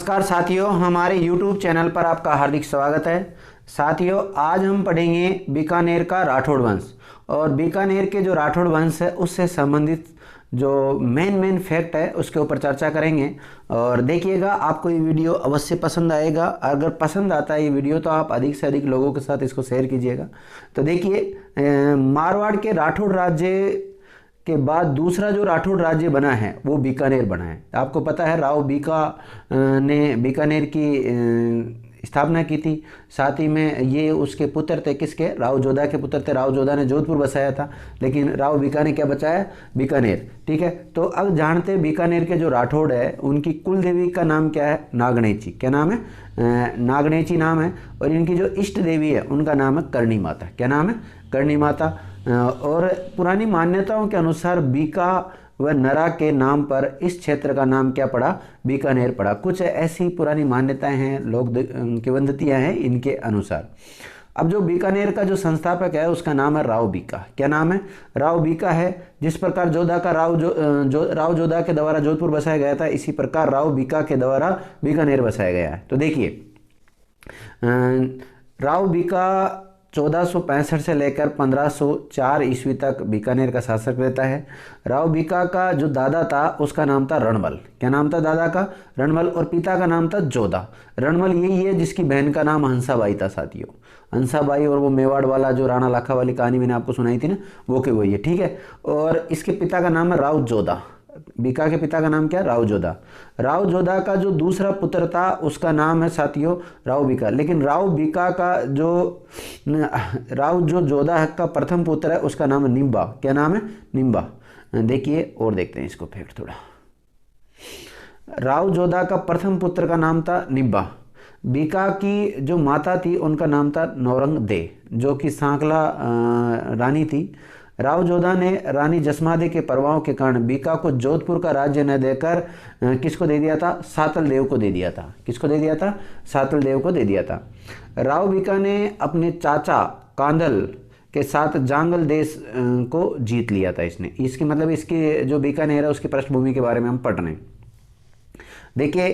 नमस्कार साथियों, हमारे YouTube चैनल पर आपका हार्दिक स्वागत है। साथियों, आज हम पढ़ेंगे बीकानेर का राठौड़ वंश और बीकानेर के जो राठौड़ वंश है उससे संबंधित जो मेन फैक्ट है उसके ऊपर चर्चा करेंगे। और देखिएगा, आपको ये वीडियो अवश्य पसंद आएगा। अगर पसंद आता है ये वीडियो तो आप अधिक से अधिक लोगों के साथ इसको शेयर कीजिएगा। तो देखिए, मारवाड़ के राठौड़ राज्य के बाद दूसरा जो राठौड़ राज्य बना है वो बीकानेर बना है। आपको पता है राव बीका ने बीकानेर की स्थापना की थी। साथ ही में ये उसके पुत्र थे, किसके? राव जोधा के पुत्र थे। राव जोधा ने जोधपुर बसाया था, लेकिन राव बीका ने क्या बचाया? बीकानेर। ठीक है, तो अब जानते हैं बीकानेर के जो राठौड़ है उनकी कुल देवी का नाम क्या है? नागणेची। क्या नाम है? नागणेची नाम है। और इनकी जो इष्ट देवी है उनका नाम है करणी माता। क्या नाम है? करणी माता। और पुरानी मान्यताओं के अनुसार बीका व नरा के नाम पर इस क्षेत्र का नाम क्या पड़ा? बीकानेर पड़ा। कुछ ऐसी पुरानी मान्यताएं हैं, लोक किंवदंतियां हैं इनके अनुसार। अब जो बीकानेर का जो संस्थापक है उसका नाम है राव बीका। क्या नाम है? राव बीका है। जिस प्रकार जोधा का राव जोधा के द्वारा जोधपुर बसाया गया था, इसी प्रकार राव बीका के द्वारा बीकानेर बसाया गया है। तो देखिए, राव बीका 1465 से लेकर 1504 ईस्वी तक बीकानेर का शासक रहता है। राव बीका का जो दादा था उसका नाम था रणमल। क्या नाम था दादा का? रणमल। और पिता का नाम था जोधा। रणमल यही है जिसकी बहन का नाम हंसाबाई था साथियों। हंसाबाई और वो मेवाड़ वाला जो राणा लाखा वाली कहानी मैंने आपको सुनाई थी ना, वो के वही है। ठीक है, और इसके पिता का नाम है राव जोधा। बीका के पिता का नाम क्या? राव जोधा। राव जोधा का जो दूसरा पुत्र था उसका नाम है साथियों राव बीका। लेकिन राव बीका का राव जोधा का प्रथम पुत्र है उसका नाम है निम्बा। क्या नाम है? निम्बा। देखिए और देखते हैं इसको फैक्ट थोड़ा। राव जोधा का प्रथम पुत्र का नाम था निम्बा। बीका की जो माता थी उनका नाम था नौरंग दे, जो कि सांकला रानी थी। राव जोधा ने रानी जसमादे के प्रभाव के कारण बीका को जोधपुर का राज्य न देकर किसको दे दिया था? सातल देव को दे दिया था। किसको दे दिया था? सातल देव को दे दिया था। राव बीका ने अपने चाचा कांदल के साथ जांगल देश को जीत लिया था इसने। इसकी मतलब इसकी जो बीकानेर है उसकी पृष्ठभूमि के बारे में हम पढ़ रहे हैं। देखिए,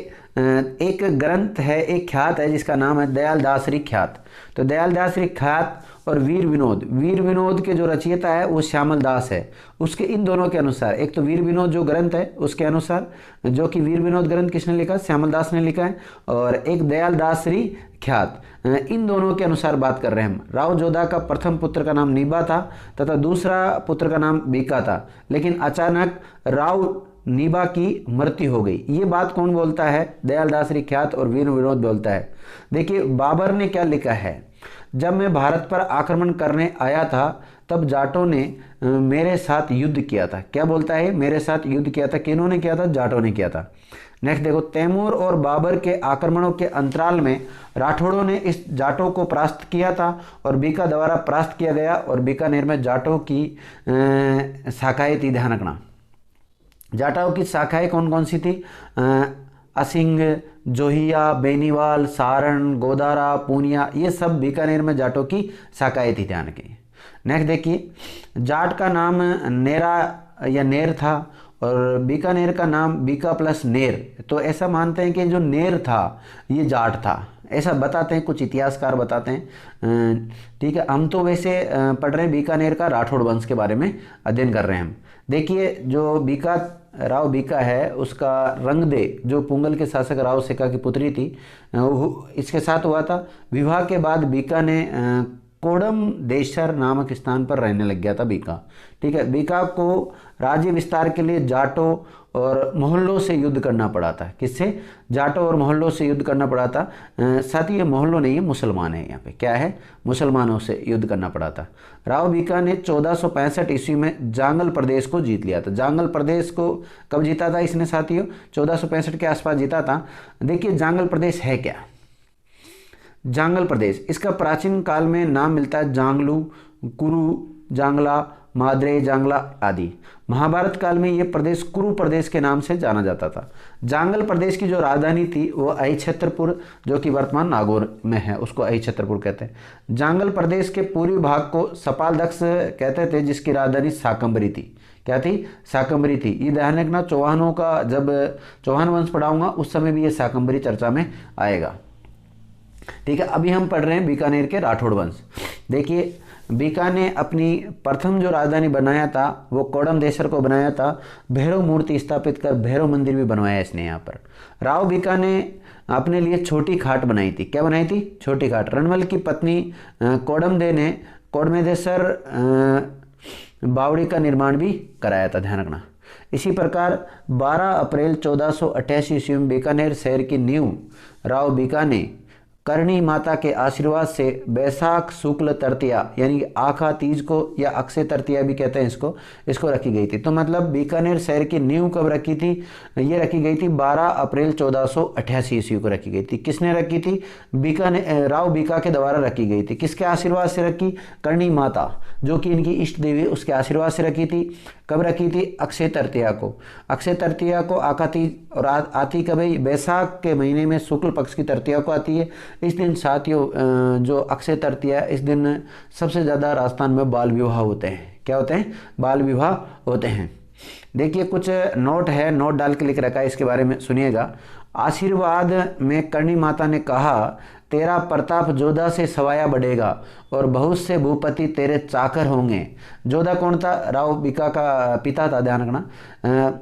एक ग्रंथ है, एक ख्यात है जिसका नाम है दयाल दासरी ख्यात। तो दयाल दासरी ख्यात और वीर विनोद के जो रचयिता है वो श्यामल दास है। उसके इन दोनों के अनुसार, एक तो वीर विनोद जो ग्रंथ है उसके अनुसार, जो कि वीर विनोद ग्रंथ किसने लिखा? श्यामल दास ने लिखा है। और एक दयाल दासरी ख्यात, इन दोनों के अनुसार बात कर रहे हैं हम। राव जोधा का प्रथम पुत्र का नाम निबा था तथा दूसरा पुत्र का नाम बीका था। लेकिन अचानक राव नीबा की मृत्यु हो गई। ये बात कौन बोलता है? दयाल दासरी ख्यात और वीर विनोद बोलता है। देखिए, बाबर ने क्या लिखा है? जब मैं भारत पर आक्रमण करने आया था तब जाटों ने मेरे साथ युद्ध किया था। क्या बोलता है? मेरे साथ युद्ध किया था। किन्होंने किया था? जाटों ने किया था। नेक्स्ट देखो, तैमूर और बाबर के आक्रमणों के अंतराल में राठौड़ों ने इस जाटों को परास्त किया था और बीका द्वारा परास्त किया गया। और बीकानेर में जाटों की शाखाएं थी। ध्यान रखना, जाटों की शाखाएं कौन कौन सी थी? असिंग, जोहिया, बेनीवाल, सारण, गोदारा, पूनिया, ये सब बीकानेर में जाटों की शाखाएं थी। ध्यान रखिए। नेक्स्ट देखिए, जाट का नाम नेरा या नेर था और बीकानेर का नाम बीका प्लस नेर। तो ऐसा मानते हैं कि जो नेर था ये जाट था, ऐसा बताते हैं कुछ इतिहासकार बताते हैं। ठीक है, हम तो वैसे पढ़ रहे हैं बीकानेर का राठौड़ वंश के बारे में अध्ययन कर रहे हैं हम। देखिए, जो राव बीका है उसका रंगदे जो पुंगल के शासक राव सेका की पुत्री थी, इसके साथ हुआ था। विवाह के बाद बीका ने कोडम देशर नामक स्थान पर रहने लग गया था बीका। ठीक है, बीका को राज्य विस्तार के लिए जाटों और मोहल्लों से युद्ध करना पड़ा था। किससे? जाटों और मोहल्लों से युद्ध करना पड़ा था। साथ ही ये मोहल्लों नहीं है, मुसलमान है। यहाँ पे क्या है? मुसलमानों से युद्ध करना पड़ा था। राव बीका ने 1465 ईस्वी में जांगल प्रदेश को जीत लिया था। जांगल प्रदेश को कब जीता था इसने साथियों? 1465 के आसपास जीता था। देखिए, जांगल प्रदेश है क्या? जांगल प्रदेश, इसका प्राचीन काल में नाम मिलता है जांगलू, कुरु, जांगला, माद्रे, जांगला आदि। महाभारत काल में यह प्रदेश कुरु प्रदेश के नाम से जाना जाता था। जांगल प्रदेश की जो राजधानी थी वो अहिछत्रपुर, जो कि वर्तमान नागौर में है, उसको अहिछत्रपुर कहते हैं। जांगल प्रदेश के पूर्वी भाग को सपाल दक्ष कहते थे, जिसकी राजधानी शाकंभरी थी। क्या थी? शाकंभरी थी। ये ध्यान रखना, चौहानों का जब चौहान वंश पढ़ाऊंगा उस समय भी ये शाकंभरी चर्चा में आएगा। ठीक है, अभी हम पढ़ रहे हैं बीकानेर के राठौड़ वंश। देखिए, बीका ने अपनी प्रथम जो राजधानी बनाया था वो कोडमदेसर को बनाया था। भैरव मूर्ति स्थापित कर भैरव मंदिर भी बनवाया इसने यहाँ पर। राव बीका ने अपने लिए छोटी खाट बनाई थी। क्या बनाई थी? छोटी खाट। रणवल की पत्नी कोडमदे ने कोडमेदेसर बावड़ी का निर्माण भी कराया था, ध्यान रखना। इसी प्रकार 12 अप्रैल 1488 ईस्वी में बीकानेर शहर की नींव राव बीका ने करणी माता के आशीर्वाद से बैसाख शुक्ल तृतीया यानी आखा तीज को या अक्षय तृतीया भी कहते हैं इसको रखी गई थी। तो मतलब बीकानेर शहर की नींव कब रखी थी? ये रखी गई थी 12 अप्रैल 1488 ईस्वी को रखी गई थी। किसने रखी थी? राव बीका के द्वारा रखी गई थी। किसके आशीर्वाद से रखी? करणी माता जो कि इनकी इष्ट देवी, उसके आशीर्वाद से रखी थी। कब रखी थी? अक्षय तृतीया को। अक्षय तृतीया को आका तीज और आती कब है? बैसाख के महीने में शुक्ल पक्ष की तृतीया को आती है। इस दिन साथियों जो अक्षय तृतीया, इस दिन सबसे ज़्यादा राजस्थान में बाल विवाह होते हैं। क्या होते हैं? बाल विवाह होते हैं। देखिए, कुछ नोट है, नोट डाल के लिख रखा है, इसके बारे में सुनिएगा। आशीर्वाद में करणी माता ने कहा, तेरा प्रताप जोधा से सवाया बढ़ेगा और बहुत से भूपति तेरे चाकर होंगे। जोधा कौन था? राव बीका का पिता था, ध्यान रखना।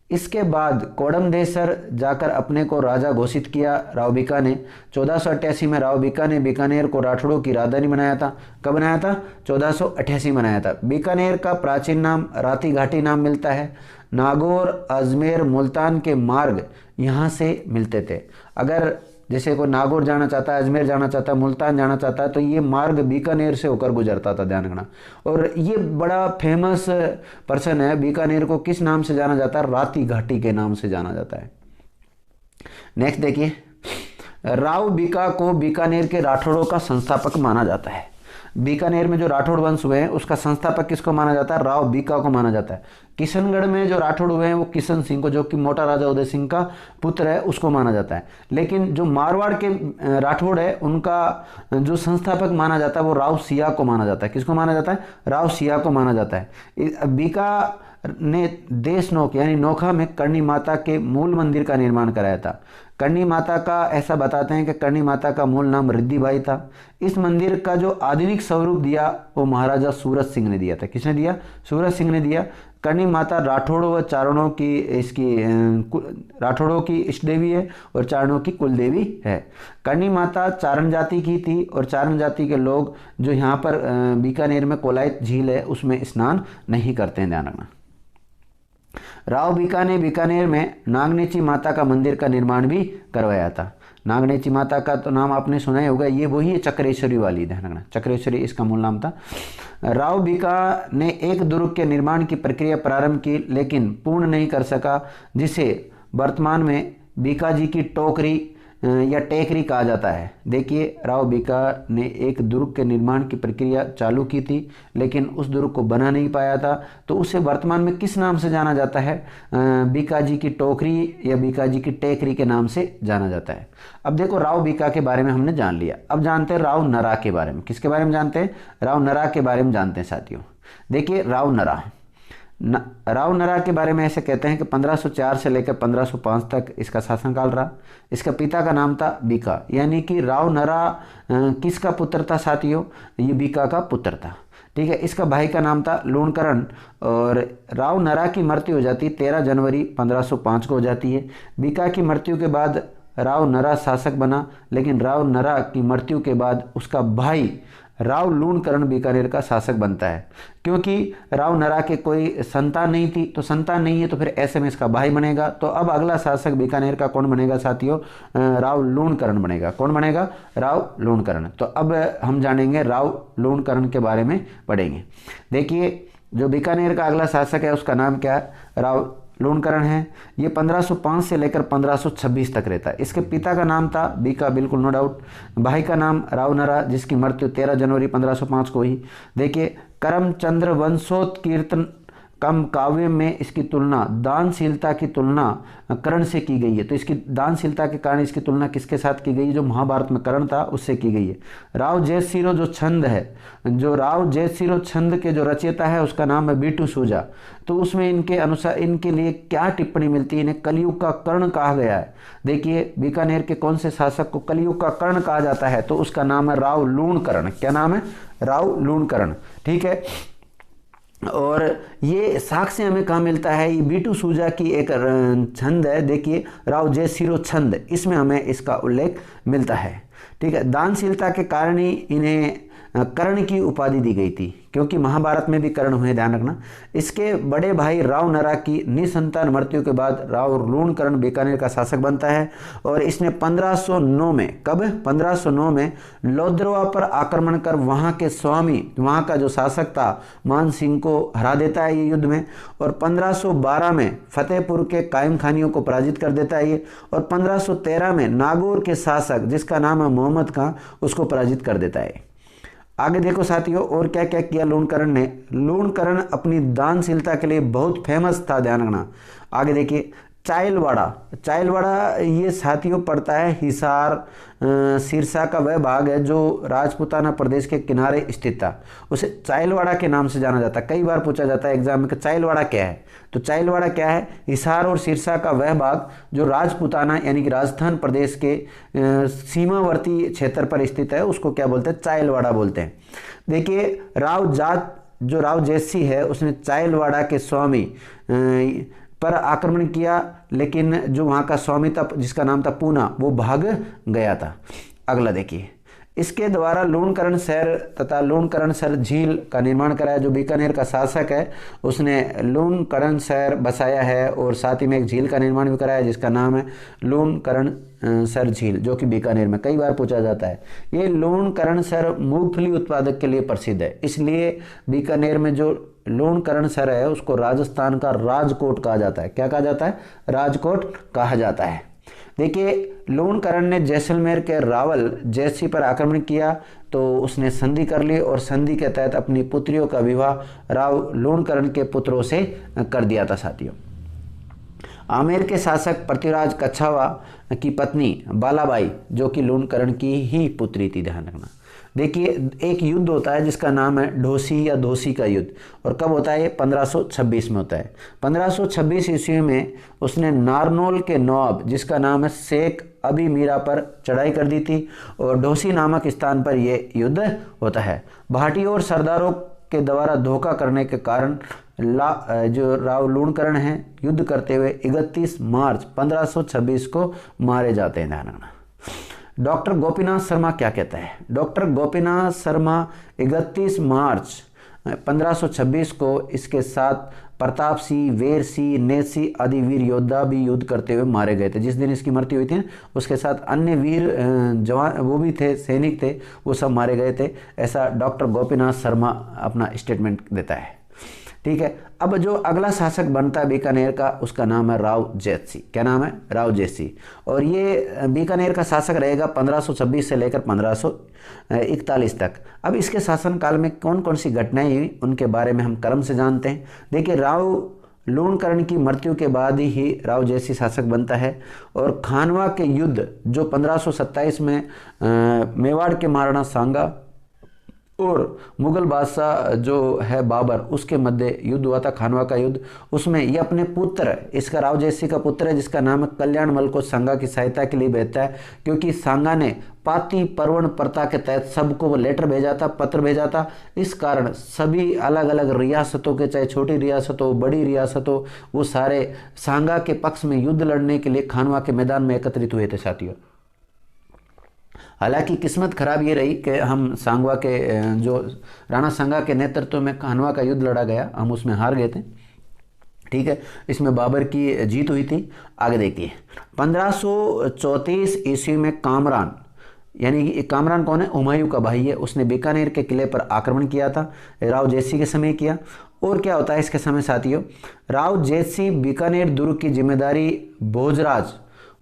इसके बाद कोडमदेसर जाकर अपने को राजा घोषित किया राव बीका ने। 1488 में राव बीका ने बीकानेर को राठौड़ों की राजधानी बनाया था। कब बनाया था? 1488 में बनाया था। बीकानेर का प्राचीन नाम राती घाटी नाम मिलता है। नागौर, अजमेर, मुल्तान के मार्ग यहाँ से मिलते थे। अगर जैसे कोई नागौर जाना चाहता है, अजमेर जाना चाहता है, मुल्तान जाना चाहता है, तो ये मार्ग बीकानेर से होकर गुजरता था, ध्यान रखना। और ये बड़ा फेमस पर्सन है। बीकानेर को किस नाम से जाना जाता है? राती घाटी के नाम से जाना जाता है। नेक्स्ट देखिए, राव बीका को बीकानेर के राठौड़ों का संस्थापक माना जाता है। बीकानेर में जो राठौड़ वंश हुए हैं उसका संस्थापक किसको माना जाता है? राव बीका को माना जाता है। किशनगढ़ में जो राठौड़ हुए हैं वो किशन सिंह को, जो कि मोटा राजा उदय सिंह का पुत्र है, उसको माना जाता है। लेकिन जो मारवाड़ के राठौड़ है उनका जो संस्थापक माना जाता है वो राव सिया को माना जाता है। किसको माना जाता है? राव सिया को माना जाता है। बीका ने देशनोक यानी नोखा में करणी माता के मूल मंदिर का निर्माण कराया था। करणी माता का ऐसा बताते हैं कि करणी माता का मूल नाम रिद्धिबाई था। इस मंदिर का जो आधुनिक स्वरूप दिया वो महाराजा सूरज सिंह ने दिया था। किसने दिया? सूरज सिंह ने दिया। करणी माता राठौड़ों व चारणों की इष्ट देवी है और चारणों की कुल देवी है। करणी माता चारण जाति की थी और चारण जाति के लोग जो यहाँ पर बीकानेर में कोलायत झील है उसमें स्नान नहीं करते हैं, ध्यान रखना। राव बीका ने बीकानेर में नागनेची माता का मंदिर का निर्माण भी करवाया था। नागनेची माता का तो नाम आपने सुना ही होगा, ये वही है चक्रेश्वरी वाली, ध्यान रखना, चक्रेश्वरी इसका मूल नाम था। राव बीका ने एक दुर्ग के निर्माण की प्रक्रिया प्रारंभ की लेकिन पूर्ण नहीं कर सका, जिसे वर्तमान में बीका जी की टोकरी या टेकरी कहा जाता है। देखिए, राव बीका ने एक दुर्ग के निर्माण की प्रक्रिया चालू की थी लेकिन उस दुर्ग को बना नहीं पाया था, तो उसे वर्तमान में किस नाम से जाना जाता है? बीका जी की टोकरी या बीका जी की टेकरी के नाम से जाना जाता है। अब देखो, राव बीका के बारे में हमने जान लिया। अब जानते हैं राव नरा के बारे में। किसके बारे में जानते हैं? राव नरा के बारे में जानते हैं साथियों। देखिए, राव नरा के बारे में ऐसे कहते हैं कि 1504 से लेकर 1505 तक इसका शासनकाल रहा। इसका पिता का नाम था बीका, यानी कि राव नरा किसका पुत्र था साथियों? ये बीका का पुत्र था। ठीक है, इसका भाई का नाम था लूणकरण और राव नरा की मृत्यु हो जाती 13 जनवरी 1505 को हो जाती है। बीका की मृत्यु के बाद राव नरा शासक बना, लेकिन राव नरा की मृत्यु के बाद उसका भाई राव लूणकरण बीकानेर का शासक बनता है। क्योंकि राव नरा के कोई संतान नहीं थी, तो संतान नहीं है तो फिर ऐसे में इसका भाई बनेगा। तो अब अगला शासक बीकानेर का कौन बनेगा साथियों? राव लूणकरण बनेगा। कौन बनेगा? राव लूणकरण। तो अब हम जानेंगे राव लूणकरण के बारे में पढ़ेंगे। देखिए, जो बीकानेर का अगला शासक है उसका नाम क्या है? राव लूणकरण है। ये 1505 से लेकर 1526 तक रहता है। इसके पिता का नाम था बीका, बिल्कुल नो डाउट। भाई का नाम राव नरा, जिसकी मृत्यु 13 जनवरी 1505 को हुई। देखिए, करमचंद्र वंशोत्कीर्तन कम काव्य में इसकी तुलना दानशीलता की तुलना कर्ण से की गई है। तो इसकी दानशीलता के कारण इसकी तुलना किसके साथ की गई है? जो महाभारत में कर्ण था उससे की गई है। राव जयसिरो जो छंद है, जो राव जयसिरो छंद के जो रचयिता है उसका नाम है बीटू सूजा। तो उसमें इनके अनुसार इनके लिए क्या टिप्पणी मिलती है? इन्हें कलयुग का कर्ण कहा गया है। देखिए बीकानेर के कौन से शासक को कलयुग का कर्ण कहा जाता है? तो उसका नाम है राव लूणकर्ण। क्या नाम है? राव लूणकर्ण। ठीक है। और ये साक्ष्य हमें कहाँ मिलता है? ये बीटू सूजा की एक छंद है, देखिए राव जयसिरो छंद, इसमें हमें इसका उल्लेख मिलता है। ठीक है। दानशीलता के कारण ही इन्हें कर्ण की उपाधि दी गई थी, क्योंकि महाभारत में भी कर्ण हुए, ध्यान रखना। इसके बड़े भाई राव नरा की निसंतान मृत्यु के बाद राव लूणकर्ण बीकानेर का शासक बनता है और इसने 1509 में, कब? 1509 में लोद्रवा पर आक्रमण कर वहां के स्वामी, वहां का जो शासक था मान सिंह को हरा देता है ये युद्ध में। और 1512 में फतेहपुर के कायम खानियों को पराजित कर देता है ये। और 1513 में नागौर के शासक जिसका नाम है मोहम्मद खां, उसको पराजित कर देता है। आगे देखो साथियों, और क्या क्या किया लूणकर्ण ने। लूणकर्ण अपनी दानशीलता के लिए बहुत फेमस था, ध्यान रखना। आगे देखिए चाइलवाड़ा। चाइलवाड़ा ये साथियों पड़ता है हिसार सिरसा का वह भाग है जो राजपूताना प्रदेश के किनारे स्थित था, उसे चाइलवाड़ा के नाम से जाना जाता है। कई बार पूछा जाता है एग्जाम में कि चाइलवाड़ा क्या है? तो चाइलवाड़ा क्या है? हिसार और सिरसा का वह भाग जो राजपूताना यानी कि राजस्थान प्रदेश के सीमावर्ती क्षेत्र पर स्थित है, उसको क्या बोलते हैं? चाइलवाड़ा बोलते हैं। देखिए राव जाट जो राव जयसी है उसने चाइलवाड़ा के स्वामी पर आक्रमण किया, लेकिन जो वहाँ का स्वामी था जिसका नाम था पूना, वो भाग गया था। अगला देखिए, इसके द्वारा लूणकर्ण शहर तथा लूणकर्ण शहर झील का निर्माण कराया। जो बीकानेर का शासक है उसने लूणकर्ण शहर बसाया है और साथ ही में एक झील का निर्माण भी कराया जिसका नाम है लूणकर्ण शहर झील, जो कि बीकानेर में कई बार पूछा जाता है। ये लूणकर्ण शहर मूंगफली उत्पादक के लिए प्रसिद्ध है, इसलिए बीकानेर में जो लूणकर्ण शहर है उसको राजस्थान का राजकोट कहा जाता है। क्या कहा जाता है? राजकोट कहा जाता है। देखिए लूणकर्ण ने जैसलमेर के रावल जयसी पर आक्रमण किया तो उसने संधि कर ली और संधि के तहत अपनी पुत्रियों का विवाह राव लूणकर्ण के पुत्रों से कर दिया था। साथियों आमेर के शासक पृथ्वीराज कच्छावा की पत्नी बालाबाई जो कि लूणकर्ण की ही पुत्री थी, ध्यान रखना। देखिए एक युद्ध होता है जिसका नाम है ढोसी या धोसी का युद्ध, और कब होता है? 1526 में होता है। 1526 ईस्वी में उसने नारनौल के नवाब जिसका नाम है शेख अबी मीरा पर चढ़ाई कर दी थी और ढोसी नामक स्थान पर यह युद्ध होता है। भाटियों और सरदारों के द्वारा धोखा करने के कारण जो राव लूणकर्ण हैं युद्ध करते हुए 31 मार्च 1526 को मारे जाते हैं, ध्यान रखना। डॉक्टर गोपीनाथ शर्मा क्या कहता है? डॉक्टर गोपीनाथ शर्मा 31 मार्च 1526 को इसके साथ प्रताप सिंह, वेर सिंह, नेत सिंह आदि वीर योद्धा भी युद्ध करते हुए मारे गए थे। जिस दिन इसकी मृत्यु हुई थी उसके साथ अन्य वीर जवान वो भी थे, सैनिक थे, वो सब मारे गए थे। ऐसा डॉक्टर गोपीनाथ शर्मा अपना स्टेटमेंट देता है। ठीक है। अब जो अगला शासक बनता है बीकानेर का उसका नाम है राव जयसी। क्या नाम है? राव जयसी। और ये बीकानेर का शासक रहेगा 1526 से लेकर 1541 तक। अब इसके शासनकाल में कौन कौन सी घटनाएं हुई उनके बारे में हम क्रम से जानते हैं। देखिए राव लूणकर्ण की मृत्यु के बाद ही राव जयसी शासक बनता है और खानवा के युद्ध जो 1527 में मेवाड़ के महाराणा सांगा और मुगल बादशाह जो है बाबर उसके मध्य युद्ध हुआ था, खानवा का युद्ध। उसमें ये अपने पुत्र, इसका राव जयसी का पुत्र है जिसका नाम है कल्याणमल को सांगा की सहायता के लिए भेजता है, क्योंकि सांगा ने पाती पर्वण प्रथा के तहत सबको लेटर भेजा था, पत्र भेजा था। इस कारण सभी अलग अलग रियासतों के, चाहे छोटी रियासत हो बड़ी रियासत हो, वो सारे सांगा के पक्ष में युद्ध लड़ने के लिए खानवा के मैदान में एकत्रित हुए थे। साथियों हालांकि किस्मत खराब ये रही कि हम सांगवा के जो राणा सांगा के नेतृत्व में खानवा का युद्ध लड़ा गया, हम उसमें हार गए थे। ठीक है, इसमें बाबर की जीत हुई थी। आगे देखिए 1534 ईस्वी में कामरान, यानी कि कामरान कौन है? हुमायूं का भाई है। उसने बीकानेर के किले पर आक्रमण किया था, राव जयसी के समय किया। और क्या होता है इसके समय साथियों? राव जयसी बीकानेर दुर्ग की जिम्मेदारी भोजराज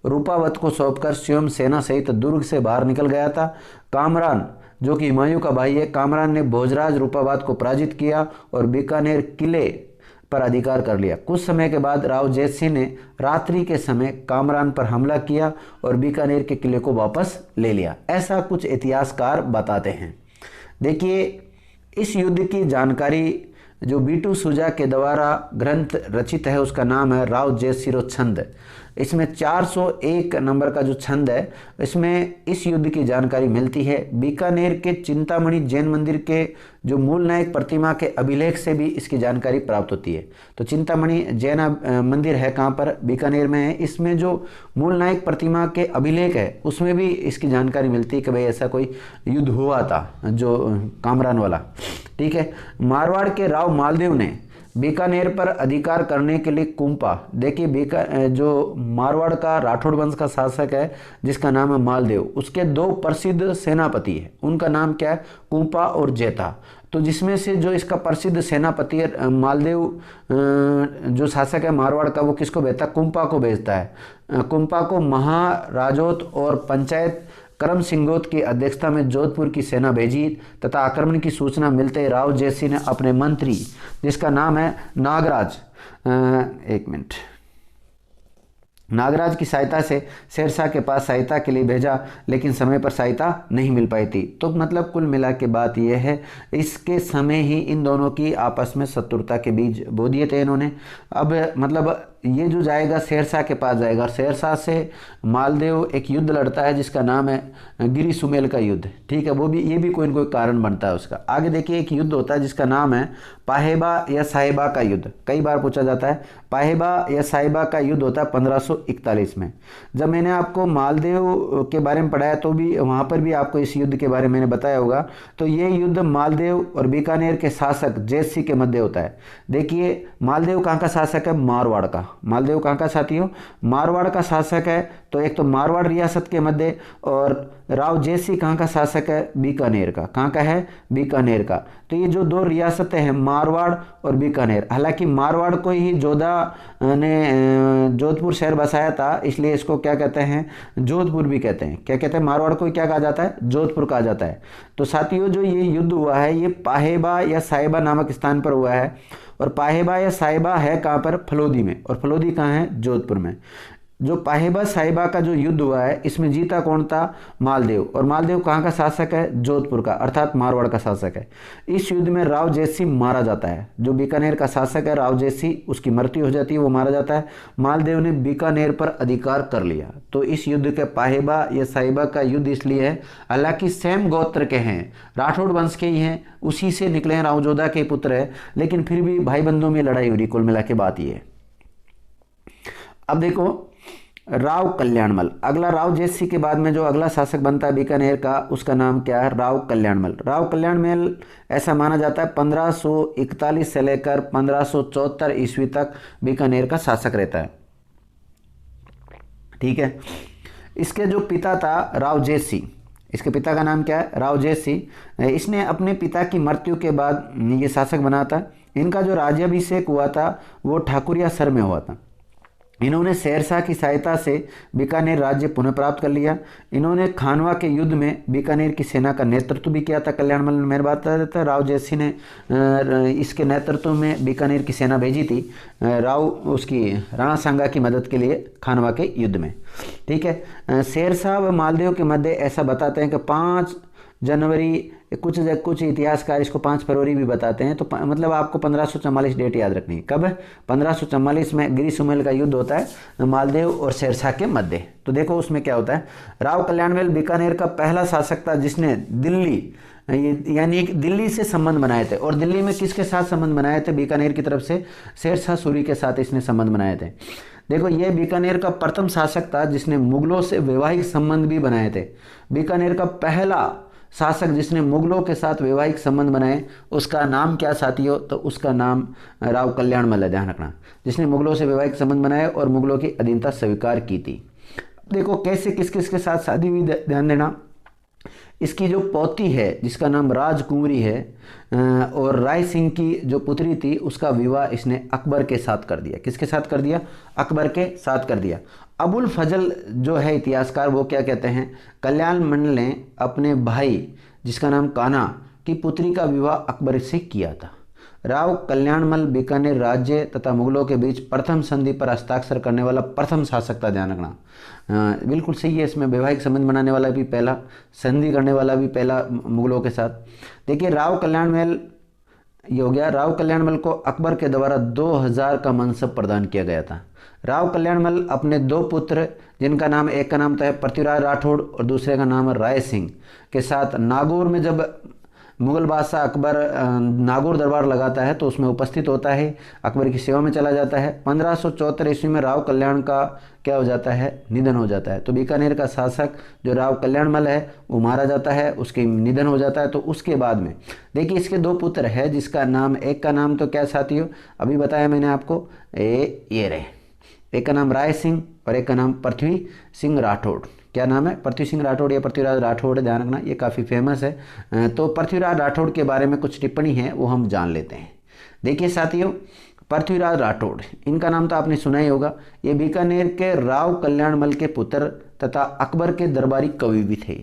रूपावत को सौंपकर स्वयं सेना सहित दुर्ग से बाहर निकल गया था। कामरान जो कि हुमायूं का भाई है, कामरान ने भोजराज रूपावत को पराजित किया और बीकानेर किले पर अधिकार कर लिया। कुछ समय के बाद राव जैत सिंह ने रात्रि के समय कामरान पर हमला किया और बीकानेर के किले को वापस ले लिया, ऐसा कुछ इतिहासकार बताते हैं। देखिए, इस युद्ध की जानकारी जो बीटू सुजा के द्वारा ग्रंथ रचित है उसका नाम है राव जैत सिरो छंद। इसमें 401 नंबर का जो छंद है, इसमें इस युद्ध की जानकारी मिलती है। बीकानेर के चिंतामणि जैन मंदिर के जो मूल नायक प्रतिमा के अभिलेख से भी इसकी जानकारी प्राप्त होती है। तो चिंतामणि जैन मंदिर है कहाँ पर? बीकानेर में है। इसमें जो मूल नायक प्रतिमा के अभिलेख है उसमें भी इसकी जानकारी मिलती है कि भाई ऐसा कोई युद्ध हुआ था, जो कामरान वाला। ठीक है। मारवाड़ के राव मालदेव ने बीकानेर पर अधिकार करने के लिए कुंपा, देखिए जो मारवाड़ का राठौड़ वंश का शासक है जिसका नाम है मालदेव, उसके 2 प्रसिद्ध सेनापति है, उनका नाम क्या है? कुंपा और जेता। तो जिसमें से जो इसका प्रसिद्ध सेनापति है मालदेव, जो शासक है मारवाड़ का, वो किसको भेजता है? कुंपा को भेजता है। कुंपा को महाराजोत और पंचायत करम सिंगोत की अध्यक्षता में जोधपुर की सेना भेजी तथा आक्रमण की सूचना मिलते ही राव जैत सिंह ने अपने मंत्री, जिसका नाम है नागराज, नागराज की सहायता से शेरशाह के पास सहायता के लिए भेजा, लेकिन समय पर सहायता नहीं मिल पाई थी। तो मतलब कुल मिला के बात यह है, इसके समय ही इन दोनों की आपस में शत्रुता के बीज बो दिए थे इन्होंने। अब मतलब ये जो जाएगा शेरशाह के पास जाएगा, और शेरशाह से मालदेव एक युद्ध लड़ता है जिसका नाम है गिरी सुमेल का युद्ध। ठीक है, वो भी ये भी कोई न कोई कारण बनता है उसका। आगे देखिए, एक युद्ध होता है जिसका नाम है पाहेबा या साहिबा का युद्ध। कई बार पूछा जाता है, पाहेबा या साहिबा का युद्ध होता है 1541 में। जब मैंने आपको मालदेव के बारे में पढ़ाया तो भी वहाँ पर भी आपको इस युद्ध के बारे में मैंने बताया होगा। तो ये युद्ध मालदेव और बीकानेर के शासक जैत सिंह के मध्य होता है। देखिए, मालदेव कहाँ का शासक है? मारवाड़ का। मालदेव कहाँ का साथियों? मारवाड़ का शासक है। तो एक तो मारवाड़ रियासत के मध्य, और राव जैत सिंह कहाँ का शासक है? बीकानेर का। कहाँ का है? बीकानेर का। तो ये जो 2 रियासतें हैं मारवाड़ और बीकानेर, हालांकि मारवाड़ को ही जोधा ने जोधपुर शहर बसाया था, इसलिए इसको क्या कहते हैं? जोधपुर भी कहते हैं। क्या कहते हैं? मारवाड़ को क्या कहा जाता है? जोधपुर कहा जाता है। तो साथियों, जो ये युद्ध हुआ है ये पाहेबा या साहिबा नामक स्थान पर हुआ है। और पाहेबा या साहिबा है कहाँ पर? फलोदी में। और फलोदी कहाँ है? जोधपुर में। जो पाहेबा साहिबा का जो युद्ध हुआ है इसमें जीता कौन था? मालदेव। और मालदेव कहाँ का शासक है? जोधपुर का, अर्थात मारवाड़ का शासक है। इस युद्ध में राव जैत सिंह मारा जाता है। जो बीकानेर का शासक है राव जैत सिंह, उसकी मृत्यु हो जाती है, वो मारा जाता है। मालदेव ने बीकानेर पर अधिकार कर लिया। तो इस युद्ध के पाहेबा या साहिबा का युद्ध इसलिए है, हालांकि सेम गोत्र के हैं, राठौड़ वंश के ही हैं, उसी से निकले हैं, रावजोधा के पुत्र है, लेकिन फिर भी भाई बंधुओं में लड़ाई हो रही। कुल मिला के बात ये है। अब देखो, राव कल्याणमल, अगला राव जैत सिंह के बाद में जो अगला शासक बनता है बीकानेर का, उसका नाम क्या है? राव कल्याणमल। राव कल्याणमल ऐसा माना जाता है 1541 से लेकर 1574 ईस्वी तक बीकानेर का शासक रहता है। ठीक है। इसके जो पिता था राव जैत सिंह, इसके पिता का नाम क्या है? राव जैत सिंह। इसने अपने पिता की मृत्यु के बाद ये शासक बना था। इनका जो राज्याभिषेक हुआ था वो ठाकुरिया सर में हुआ था। इन्होंने शेरशाह की सहायता से बीकानेर राज्य पुनः प्राप्त कर लिया। इन्होंने खानवा के युद्ध में बीकानेर की सेना का नेतृत्व भी किया था। कल्याणमल ने, मैंने बात बताया था, राव जैत सिंह ने इसके नेतृत्व में बीकानेर की सेना भेजी थी राव उसकी राणा सांगा की मदद के लिए खानवा के युद्ध में। ठीक है। शेरशाह व मालदेव के मध्य ऐसा बताते हैं कि 5 जनवरी, कुछ इतिहासकार इसको 5 फरवरी भी बताते हैं। तो मतलब आपको 1544 डेट याद रखनी है। कब? 1544 में गिरी सुमेल का युद्ध होता है मालदेव और शेरशाह के मध्य। तो देखो उसमें क्या होता है। राव कल्याणमल बीकानेर का पहला शासक था जिसने दिल्ली यानी दिल्ली से संबंध बनाए थे। और दिल्ली में किसके साथ संबंध बनाए थे? बीकानेर की तरफ से शेरशाह सूरी के साथ इसने संबंध बनाए थे। देखो, ये बीकानेर का प्रथम शासक था जिसने मुगलों से वैवाहिक संबंध भी बनाए थे। बीकानेर का पहला शासक जिसने मुगलों के साथ वैवाहिक संबंध बनाए, उसका नाम क्या साथियों? तो उसका नाम राव कल्याणमल है, ध्यान रखना, जिसने मुगलों से वैवाहिक संबंध बनाए और मुगलों की अधीनता स्वीकार की थी। देखो कैसे किस किस के साथ शादी हुई, ध्यान देना। इसकी जो पोती है जिसका नाम राजकुंवरी है, और राय सिंह की जो पुत्री थी उसका विवाह इसने अकबर के साथ कर दिया। किसके साथ कर दिया? अकबर के साथ कर दिया। अबुल फजल जो है इतिहासकार, वो क्या कहते हैं? कल्याणमल ने अपने भाई जिसका नाम कान्हा की पुत्री का विवाह अकबर से किया था। राव कल्याणमल बीकानेर राज्य तथा मुगलों के बीच प्रथम संधि पर हस्ताक्षर करने वाला प्रथम शासक था, ध्यान रखना। बिल्कुल सही है, इसमें वैवाहिक संबंध बनाने वाला भी पहला, संधि करने वाला भी पहला मुगलों के साथ। देखिए राव कल्याणमल, ये हो गया। राव कल्याणमल को अकबर के द्वारा 2000 का मनसब प्रदान किया गया था। राव कल्याणमल अपने 2 पुत्र, जिनका नाम, एक का नाम था पृथ्वीराज राठौड़ और दूसरे का नाम है राय सिंह, के साथ नागौर में जब मुगल बादशाह अकबर नागौर दरबार लगाता है तो उसमें उपस्थित होता है, अकबर की सेवा में चला जाता है। 1574 ईस्वी में राव कल्याण का क्या हो जाता है, निधन हो जाता है। तो बीकानेर का शासक जो राव कल्याणमल है वो मारा जाता है, उसके निधन हो जाता है। तो उसके बाद में देखिए इसके 2 पुत्र है, जिसका नाम, एक का नाम तो क्या साथियों अभी बताया मैंने आपको, ये रहे, एक का नाम राय सिंह और एक का नाम पृथ्वी सिंह राठौड़। क्या नाम है, पृथ्वी सिंह राठौड़ या पृथ्वीराज राठौड़, ध्यान रखना, ये काफ़ी फेमस है। तो पृथ्वीराज राठौड़ के बारे में कुछ टिप्पणी है वो हम जान लेते हैं। देखिए साथियों, पृथ्वीराज राठौड़, इनका नाम तो आपने सुना ही होगा। ये बीकानेर के राव कल्याणमल के पुत्र तथा अकबर के दरबारी कवि भी थे।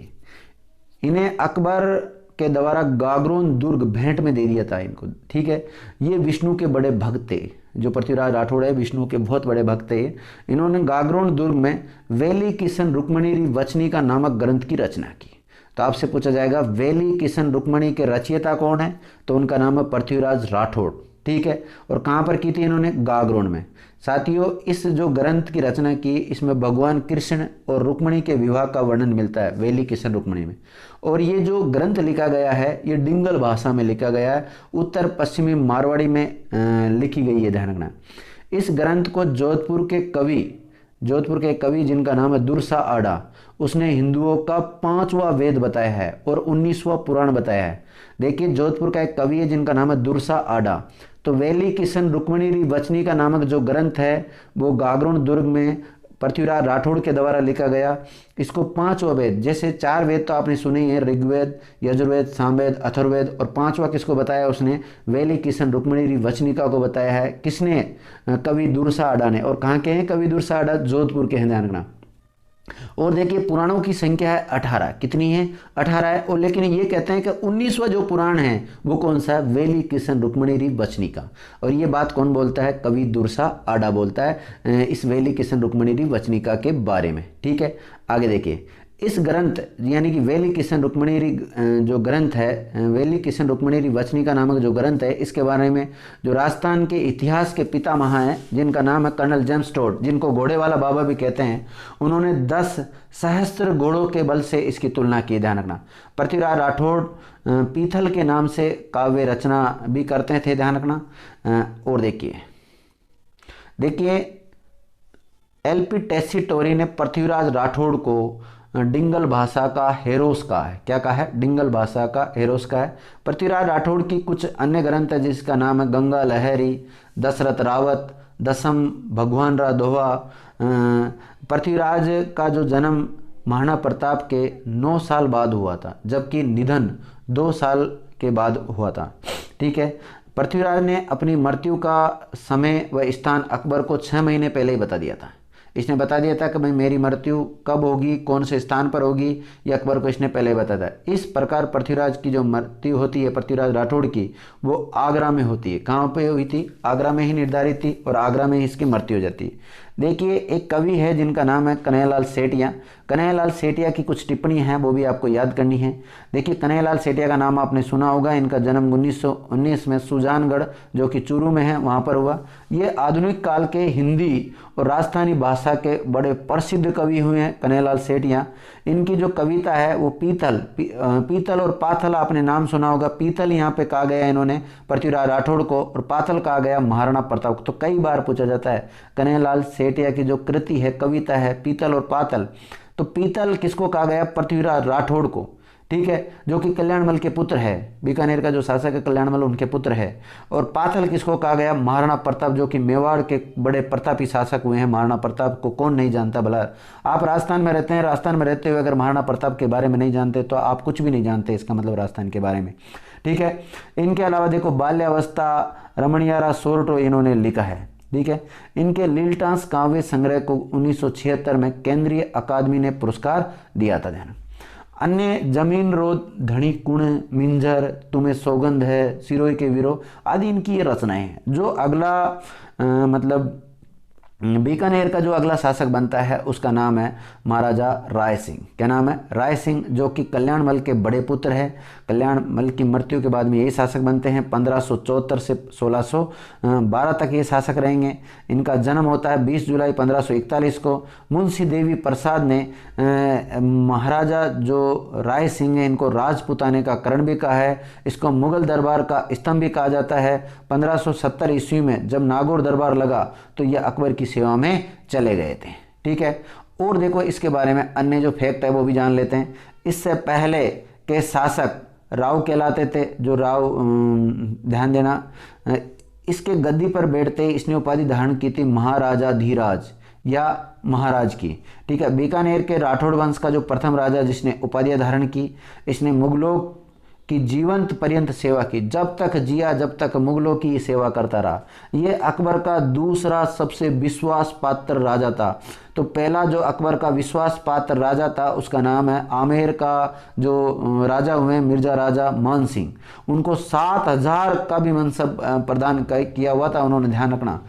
इन्हें अकबर के द्वारा गागरोन दुर्ग भेंट में दे दिया था इनको, ठीक है। ये विष्णु के बड़े भक्त थे, जो पृथ्वीराज राठौड़ है विष्णु के बहुत बड़े भक्त थे। इन्होंने गागरोन दुर्ग में वेली किशन रुक्मणी वचनिका नामक ग्रंथ की रचना की। तो आपसे पूछा जाएगा वेली किशन रुक्मणी के रचयिता कौन है, तो उनका नाम है पृथ्वीराज राठौड़, ठीक है। और कहाँ पर की थी इन्होंने, गागरोन में। साथियों इस जो ग्रंथ की रचना की, इसमें भगवान कृष्ण और रुक्मणी के विवाह का वर्णन मिलता है वेली किशन रुक्मणी में। और ये जो ग्रंथ लिखा गया है ये डिंगल भाषा में लिखा गया है, उत्तर पश्चिमी मारवाड़ी में लिखी गई है, ध्यान रखना। इस ग्रंथ को जोधपुर के कवि जिनका नाम है दुर्सा आडा, उसने हिंदुओं का 5वां वेद बताया है और 19वां पुराण बताया है। देखिए जोधपुर का एक कवि है जिनका नाम है दुर्सा आडा। तो वेली किशन रुक्मणी वचनिका नामक जो ग्रंथ है वो गागरोन दुर्ग में पृथ्वीराज राठौड़ के द्वारा लिखा गया। इसको 5वां वेद, जैसे 4 वेद तो आपने सुने हैं, ऋग्वेद, यजुर्वेद, सामवेद, अथर्ववेद, और 5वां किसको बताया उसने, वेली किशन रुक्मणी वचनिका को बताया है। किसने, कवि दुर्सा आडा ने। और कहाँ के हैं कवि दुर्सा आडा, जोधपुर के हैं, ध्यान रखना। और देखिए पुराणों की संख्या है 18, कितनी है, 18 है। और लेकिन ये कहते हैं कि 19वां जो पुराण है वो कौन सा है, वेली किशन रुक्मणी वचनिका। और ये बात कौन बोलता है, कवि दुर्सा आडा बोलता है इस वेली किशन रुक्मणी वचनिका के बारे में, ठीक है। आगे देखिए इस ग्रंथ यानी कि वेली किशन रुक्मणी जो ग्रंथ है, वेली किशन रुक्मणी वचनिका नामक जो ग्रंथ है, इसके बारे में जो राजस्थान के इतिहास के पितामह हैं जिनका नाम है कर्नल जेम्स टोड, जिनको घोड़े वाला बाबा भी कहते हैं, उन्होंने 10 सहस्त्र घोड़ों के बल से इसकी तुलना की, ध्यान रखना। पृथ्वीराज राठौड़ पीथल के नाम से काव्य रचना भी करते थे, ध्यान रखना। और देखिए एलपी टेसीटोरी ने पृथ्वीराज राठौड़ को डिंगल भाषा का हेरोस कहा है। क्या कहा है, डिंगल भाषा का हेरोस कहा है। पृथ्वीराज राठौड़ की कुछ अन्य ग्रंथ है जिसका नाम है गंगा लहरी, दशरथ रावत, दसम भगवान रा दोहा। पृथ्वीराज का जो जन्म महाराणा प्रताप के 9 साल बाद हुआ था, जबकि निधन 2 साल के बाद हुआ था, ठीक है। पृथ्वीराज ने अपनी मृत्यु का समय व स्थान अकबर को 6 महीने पहले ही बता दिया था। इसने बता दिया था कि भाई मेरी मृत्यु कब होगी, कौन से स्थान पर होगी, ये अकबर को इसने पहले बता था। इस प्रकार पृथ्वीराज की जो मृत्यु होती है पृथ्वीराज राठौड़ की, वो आगरा में होती है। कहाँ पे हुई थी, आगरा में ही निर्धारित थी और आगरा में ही इसकी मृत्यु हो जाती है। देखिए एक कवि है जिनका नाम है कन्हैयालाल सेठिया। कन्हैयालाल सेठिया की कुछ टिप्पणी हैं वो भी आपको याद करनी है। देखिए कन्हैयालाल सेठिया का नाम आपने सुना होगा। इनका जन्म 1919 में सुजानगढ़ जो कि चूरू में है वहाँ पर हुआ। ये आधुनिक काल के हिंदी और राजस्थानी भाषा के बड़े प्रसिद्ध कवि हुए हैं कन्हैयालाल सेठिया। इनकी जो कविता है वो पीतल और पाथल, आपने नाम सुना होगा। पीतल यहाँ पे कहा गया इन्होंने पृथ्वीराज राठौड़ को और पाथल कहा गया महाराणा प्रताप को। तो कई बार पूछा जाता है कन्हैयालाल सेठिया की जो कृति है, कविता है पीतल और पाथल, तो पीतल किसको कहा गया, पृथ्वीराज राठौड़ को, ठीक है, जो कि कल्याणमल के पुत्र है। बीकानेर का जो शासक है कल्याणमल उनके पुत्र है। और पाथल किसको कहा गया, महाराणा प्रताप, जो कि मेवाड़ के बड़े प्रतापी शासक हुए हैं। महाराणा प्रताप को कौन नहीं जानता भला। आप राजस्थान में रहते हैं, राजस्थान में रहते हुए अगर महाराणा प्रताप के बारे में नहीं जानते तो आप कुछ भी नहीं जानते, इसका मतलब राजस्थान के बारे में, ठीक है। इनके अलावा देखो बाल्यावस्था रमणियारा सोरठो इन्होंने लिखा है, ठीक है। इनके लीलटास काव्य संग्रह को 1976 में केंद्रीय अकादमी ने पुरस्कार दिया था। ध्यान। अन्य जमीन रोध, धणी कुण, मिंजर, तुम्हें सौगंध है, सिरोही के वीरो आदि इनकी ये रचनाएं हैं। जो अगला मतलब बीकानेर का जो अगला शासक बनता है उसका नाम है महाराजा राय सिंह। क्या नाम है? राय सिंह, जो कि कल्याणमल के बड़े पुत्र हैं। कल्याणमल की मृत्यु के बाद में यही शासक बनते हैं। 1574 से 1612 तक ये शासक रहेंगे। इनका जन्म होता है 20 जुलाई 1541 को। मुंशी देवी प्रसाद ने महाराजा जो राय सिंह है इनको राजपुताने का करण भी कहा है। इसको मुगल दरबार का स्तंभ भी कहा जाता है। 1570 ईस्वी में जब नागौर दरबार लगा तो ये अकबर की सेवा में चले गए थे। ठीक है। और देखो इसके बारे में अन्य जो फैक्ट है वो भी जान लेते हैं। इससे पहले के शासक राव कहलाते थे। जो राव, ध्यान देना, इसके गद्दी पर बैठते ही इसने उपाधि धारण की थी महाराजा धीराज या महाराज की। ठीक है। बीकानेर के राठौड़ वंश का जो प्रथम राजा जिसने उपाधियां धारण की, इसने मुगलों की जीवंत पर्यंत सेवा की। जब तक जिया जब तक मुगलों की सेवा करता रहा। ये अकबर का दूसरा सबसे विश्वास पात्र राजा था। तो पहला जो अकबर का विश्वास पात्र राजा था उसका नाम है आमेर का जो राजा हुए मिर्जा राजा मान सिंह। उनको 7000 का भी मनसब प्रदान किया हुआ था उन्होंने, ध्यान रखना,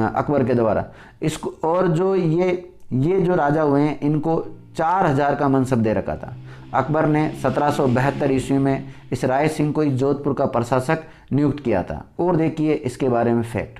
अकबर के द्वारा इसको। और जो ये जो राजा हुए हैं इनको 4000 का मनसब दे रखा था। अकबर ने 1772 ईस्वी में इस राय सिंह को जोधपुर का प्रशासक नियुक्त किया था। और देखिए इसके बारे में फैक्ट।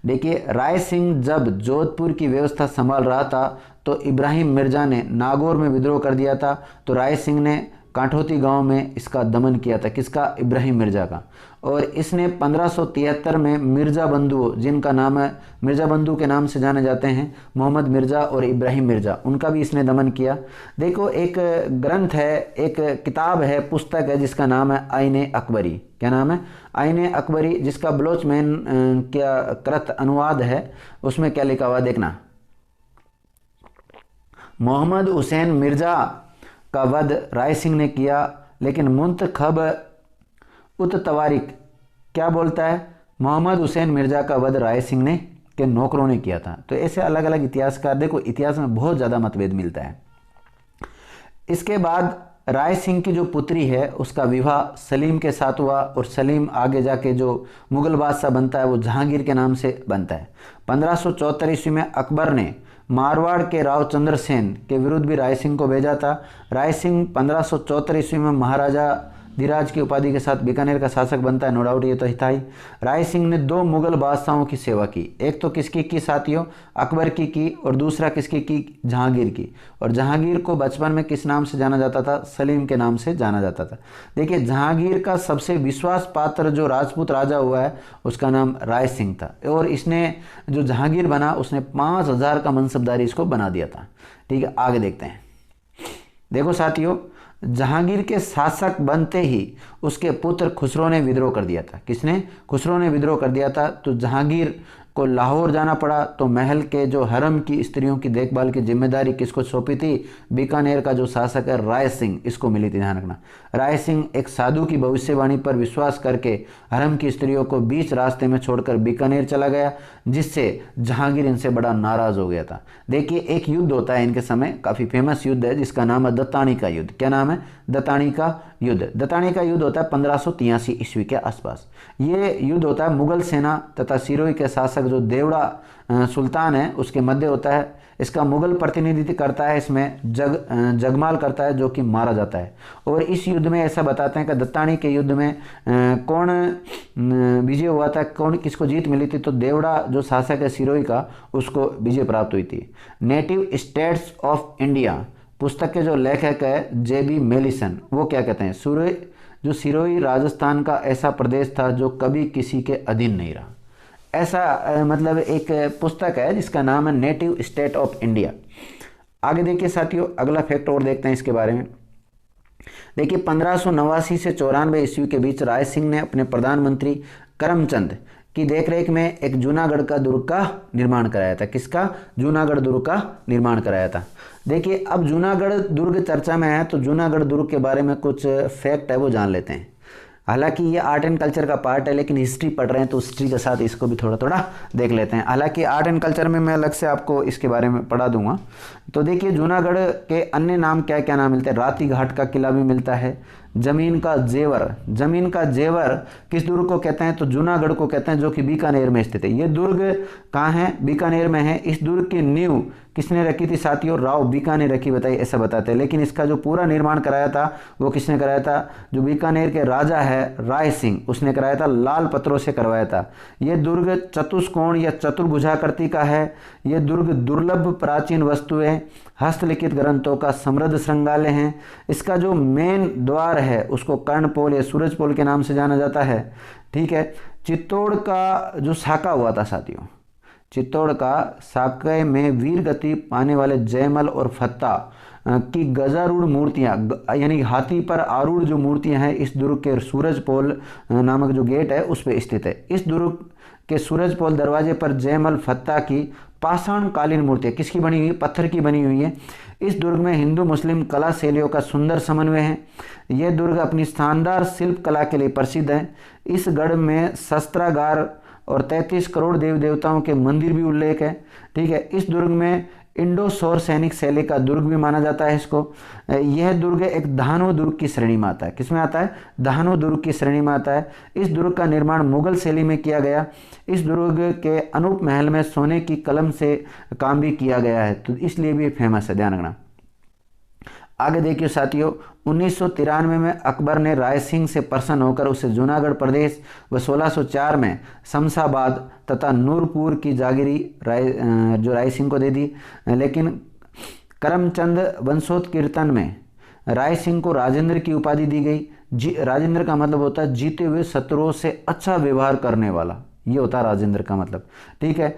देखिए राय सिंह जब जोधपुर की व्यवस्था संभाल रहा था तो इब्राहिम मिर्जा ने नागौर में विद्रोह कर दिया था। तो राय सिंह ने काठोती गांव में इसका दमन किया था। किसका? इब्राहिम मिर्जा का। और इसने 1573 में मिर्जा बंधु, जिनका नाम है मिर्जा बंधु के नाम से जाने जाते हैं, मोहम्मद मिर्जा और इब्राहिम मिर्जा, उनका भी इसने दमन किया। देखो एक ग्रंथ है, एक किताब है, पुस्तक है जिसका नाम है आईने अकबरी। क्या नाम है? आईने अकबरी, जिसका बलोचमैन क्या कृत अनुवाद है। उसमें क्या लिखा हुआ देखना। मोहम्मद हुसैन मिर्जा का वध राय सिंह ने किया, लेकिन मुंतखब उत तवारिक क्या बोलता है? मोहम्मद हुसैन मिर्जा का वध राय सिंह ने के नौकरों ने किया था। तो ऐसे अलग अलग इतिहासकार, देखो इतिहास में बहुत ज़्यादा मतभेद मिलता है। इसके बाद राय सिंह की जो पुत्री है उसका विवाह सलीम के साथ हुआ और सलीम आगे जाके जो मुगल बादशाह बनता है वो जहांगीर के नाम से बनता है। 1574 ईस्वी में अकबर ने मारवाड़ के राव चंद्रसेन के विरुद्ध भी राय सिंह को भेजा था। राय सिंह 1574 ईस्वी में महाराजा धीराज की उपाधि के साथ बीकानेर का शासक बनता है। नो डाउट ये तो था ही। राय सिंह ने 2 मुगल बादशाहों की सेवा की। एक तो किसकी की साथियों? अकबर की और दूसरा किसकी की? जहांगीर की। और जहांगीर को बचपन में किस नाम से जाना जाता था? सलीम के नाम से जाना जाता था। देखिए जहांगीर का सबसे विश्वास पात्र जो राजपूत राजा हुआ है उसका नाम राय सिंह था। और इसने जो जहांगीर बना उसने 5000 का मनसबदारी इसको बना दिया था। ठीक है, आगे देखते हैं। देखो साथियों, जहांगीर के शासक बनते ही उसके पुत्र खुसरो ने विद्रोह कर दिया था। किसने? खुसरो ने विद्रोह कर दिया था। तो जहांगीर को लाहौर जाना पड़ा। तो महल के जो हरम की स्त्रियों की देखभाल की जिम्मेदारी किसको सौंपी थी? बीकानेर का जो शासक है राय सिंह, इसको मिली थी। ध्यान रखना, राय सिंह एक साधु की भविष्यवाणी पर विश्वास करके हरम की स्त्रियों को बीच रास्ते में छोड़कर बीकानेर चला गया, जिससे जहांगीर इनसे बड़ा नाराज हो गया था। देखिए एक युद्ध होता है इनके समय, काफ़ी फेमस युद्ध है जिसका नाम है दत्तानी का युद्ध। क्या नाम है? दत्तानी का युद्ध। दत्तानी का युद्ध होता है 1583 ईस्वी के आसपास। ये युद्ध होता है मुगल सेना तथा सिरोही के शासक जो देवड़ा सुल्तान है उसके मध्य होता है। इसका मुगल प्रतिनिधित्व करता है, इसमें जगमाल करता है जो कि मारा जाता है। और इस युद्ध में ऐसा बताते हैं कि दत्तानी के युद्ध में कौन विजय हुआ था, कौन किसको जीत मिली थी? तो देवड़ा जो शासक है सिरोही का उसको विजय प्राप्त हुई थी। नेटिव स्टेट्स ऑफ इंडिया पुस्तक के जो लेखक है जेबी मेलिसन, वो क्या कहते हैं? सिरोही राजस्थान का ऐसा प्रदेश था जो कभी किसी के अधीन नहीं रहा। ऐसा मतलब एक पुस्तक है जिसका नाम है नेटिव स्टेट ऑफ इंडिया। आगे देखिए साथियों, अगला फैक्ट और देखते हैं इसके बारे में। देखिए 1589 से 94 ईस्वी के बीच राय सिंह ने अपने प्रधानमंत्री करमचंद की देखरेख में एक जूनागढ़ का दुर्ग का निर्माण कराया था। किसका? जूनागढ़ दुर्ग का निर्माण कराया था। देखिए अब जूनागढ़ दुर्ग चर्चा में है तो जूनागढ़ दुर्ग के बारे में कुछ फैक्ट है वो जान लेते हैं। हालांकि ये आर्ट एंड कल्चर का पार्ट है, लेकिन हिस्ट्री पढ़ रहे हैं तो हिस्ट्री के साथ इसको भी थोड़ा थोड़ा देख लेते हैं। हालांकि आर्ट एंड कल्चर में मैं अलग से आपको इसके बारे में पढ़ा दूंगा। तो देखिए जूनागढ़ के अन्य नाम क्या क्या नाम मिलते हैं। राती घाट का किला भी मिलता है। जमीन का जेवर, जमीन का जेवर किस दुर्ग को कहते हैं, तो जूनागढ़ को कहते हैं, जो कि बीकानेर में स्थित है। ये दुर्ग कहाँ है, बीकानेर में है। इस दुर्ग की नींव किसने रखी थी साथियों, राव बीका ने रखी, बताइए, ऐसा बताते हैं। लेकिन इसका जो पूरा निर्माण कराया था वो किसने कराया था, जो बीकानेर के राजा है राय सिंह, उसने कराया था, लाल पत्थरों से करवाया था। ये दुर्ग चतुष्कोण या चतुर्भुजाकृति का है। ये दुर्ग दुर्लभ प्राचीन वस्तुएं, हस्तलिखित ग्रंथों का समृद्ध श्रृंगालय है। इसका जो मेन द्वार है उसको कर्णपोल या सूरजपोल के नाम से जाना जाता है। ठीक है। चित्तौड़ का जो साका हुआ था साथियों, चित्तौड़ का साके में वीर गति पाने वाले जयमल और फत्ता की गजारूढ़ मूर्तियां, यानी हाथी पर आरूढ़ जो मूर्तियां हैं, इस दुर्ग के सूरजपोल नामक जो गेट है उस पर स्थित है। इस दुर्ग के सूरजपोल दरवाजे पर जयमल फत्ता की पाषाण कालीन मूर्ति, किसकी बनी हुई, पत्थर की बनी हुई है। इस दुर्ग में हिंदू मुस्लिम कला शैलियों का सुंदर समन्वय है। यह दुर्ग अपनी शानदार शिल्प कला के लिए प्रसिद्ध है। इस गढ़ में शस्त्रागार और 33 करोड़ देवी देवताओं के मंदिर भी उल्लेख है। ठीक है। इस दुर्ग में इंडो सौर सैनिक शैली का दुर्ग भी माना जाता है इसको। यह दुर्ग एक दानव दुर्ग की श्रेणी में आता है। किसमें आता है, दानव दुर्ग की श्रेणी में आता है। इस दुर्ग का निर्माण मुगल शैली में किया गया। इस दुर्ग के अनूप महल में सोने की कलम से काम भी किया गया है, तो इसलिए भी फेमस है, ध्यान रखना। आगे देखिए साथियों, 1993 में अकबर ने राय सिंह से प्रसन्न होकर उसे जूनागढ़ प्रदेश व 1604 में शमशाबाद तथा नूरपुर की जागीरी राय सिंह को दे दी। लेकिन करमचंद वंशोत्कीर्तन में राय सिंह को राजेंद्र की उपाधि दी गई। राजेंद्र का मतलब होता है जीते हुए शत्रुओं से अच्छा व्यवहार करने वाला, ये होता है राजेंद्र का मतलब। ठीक है।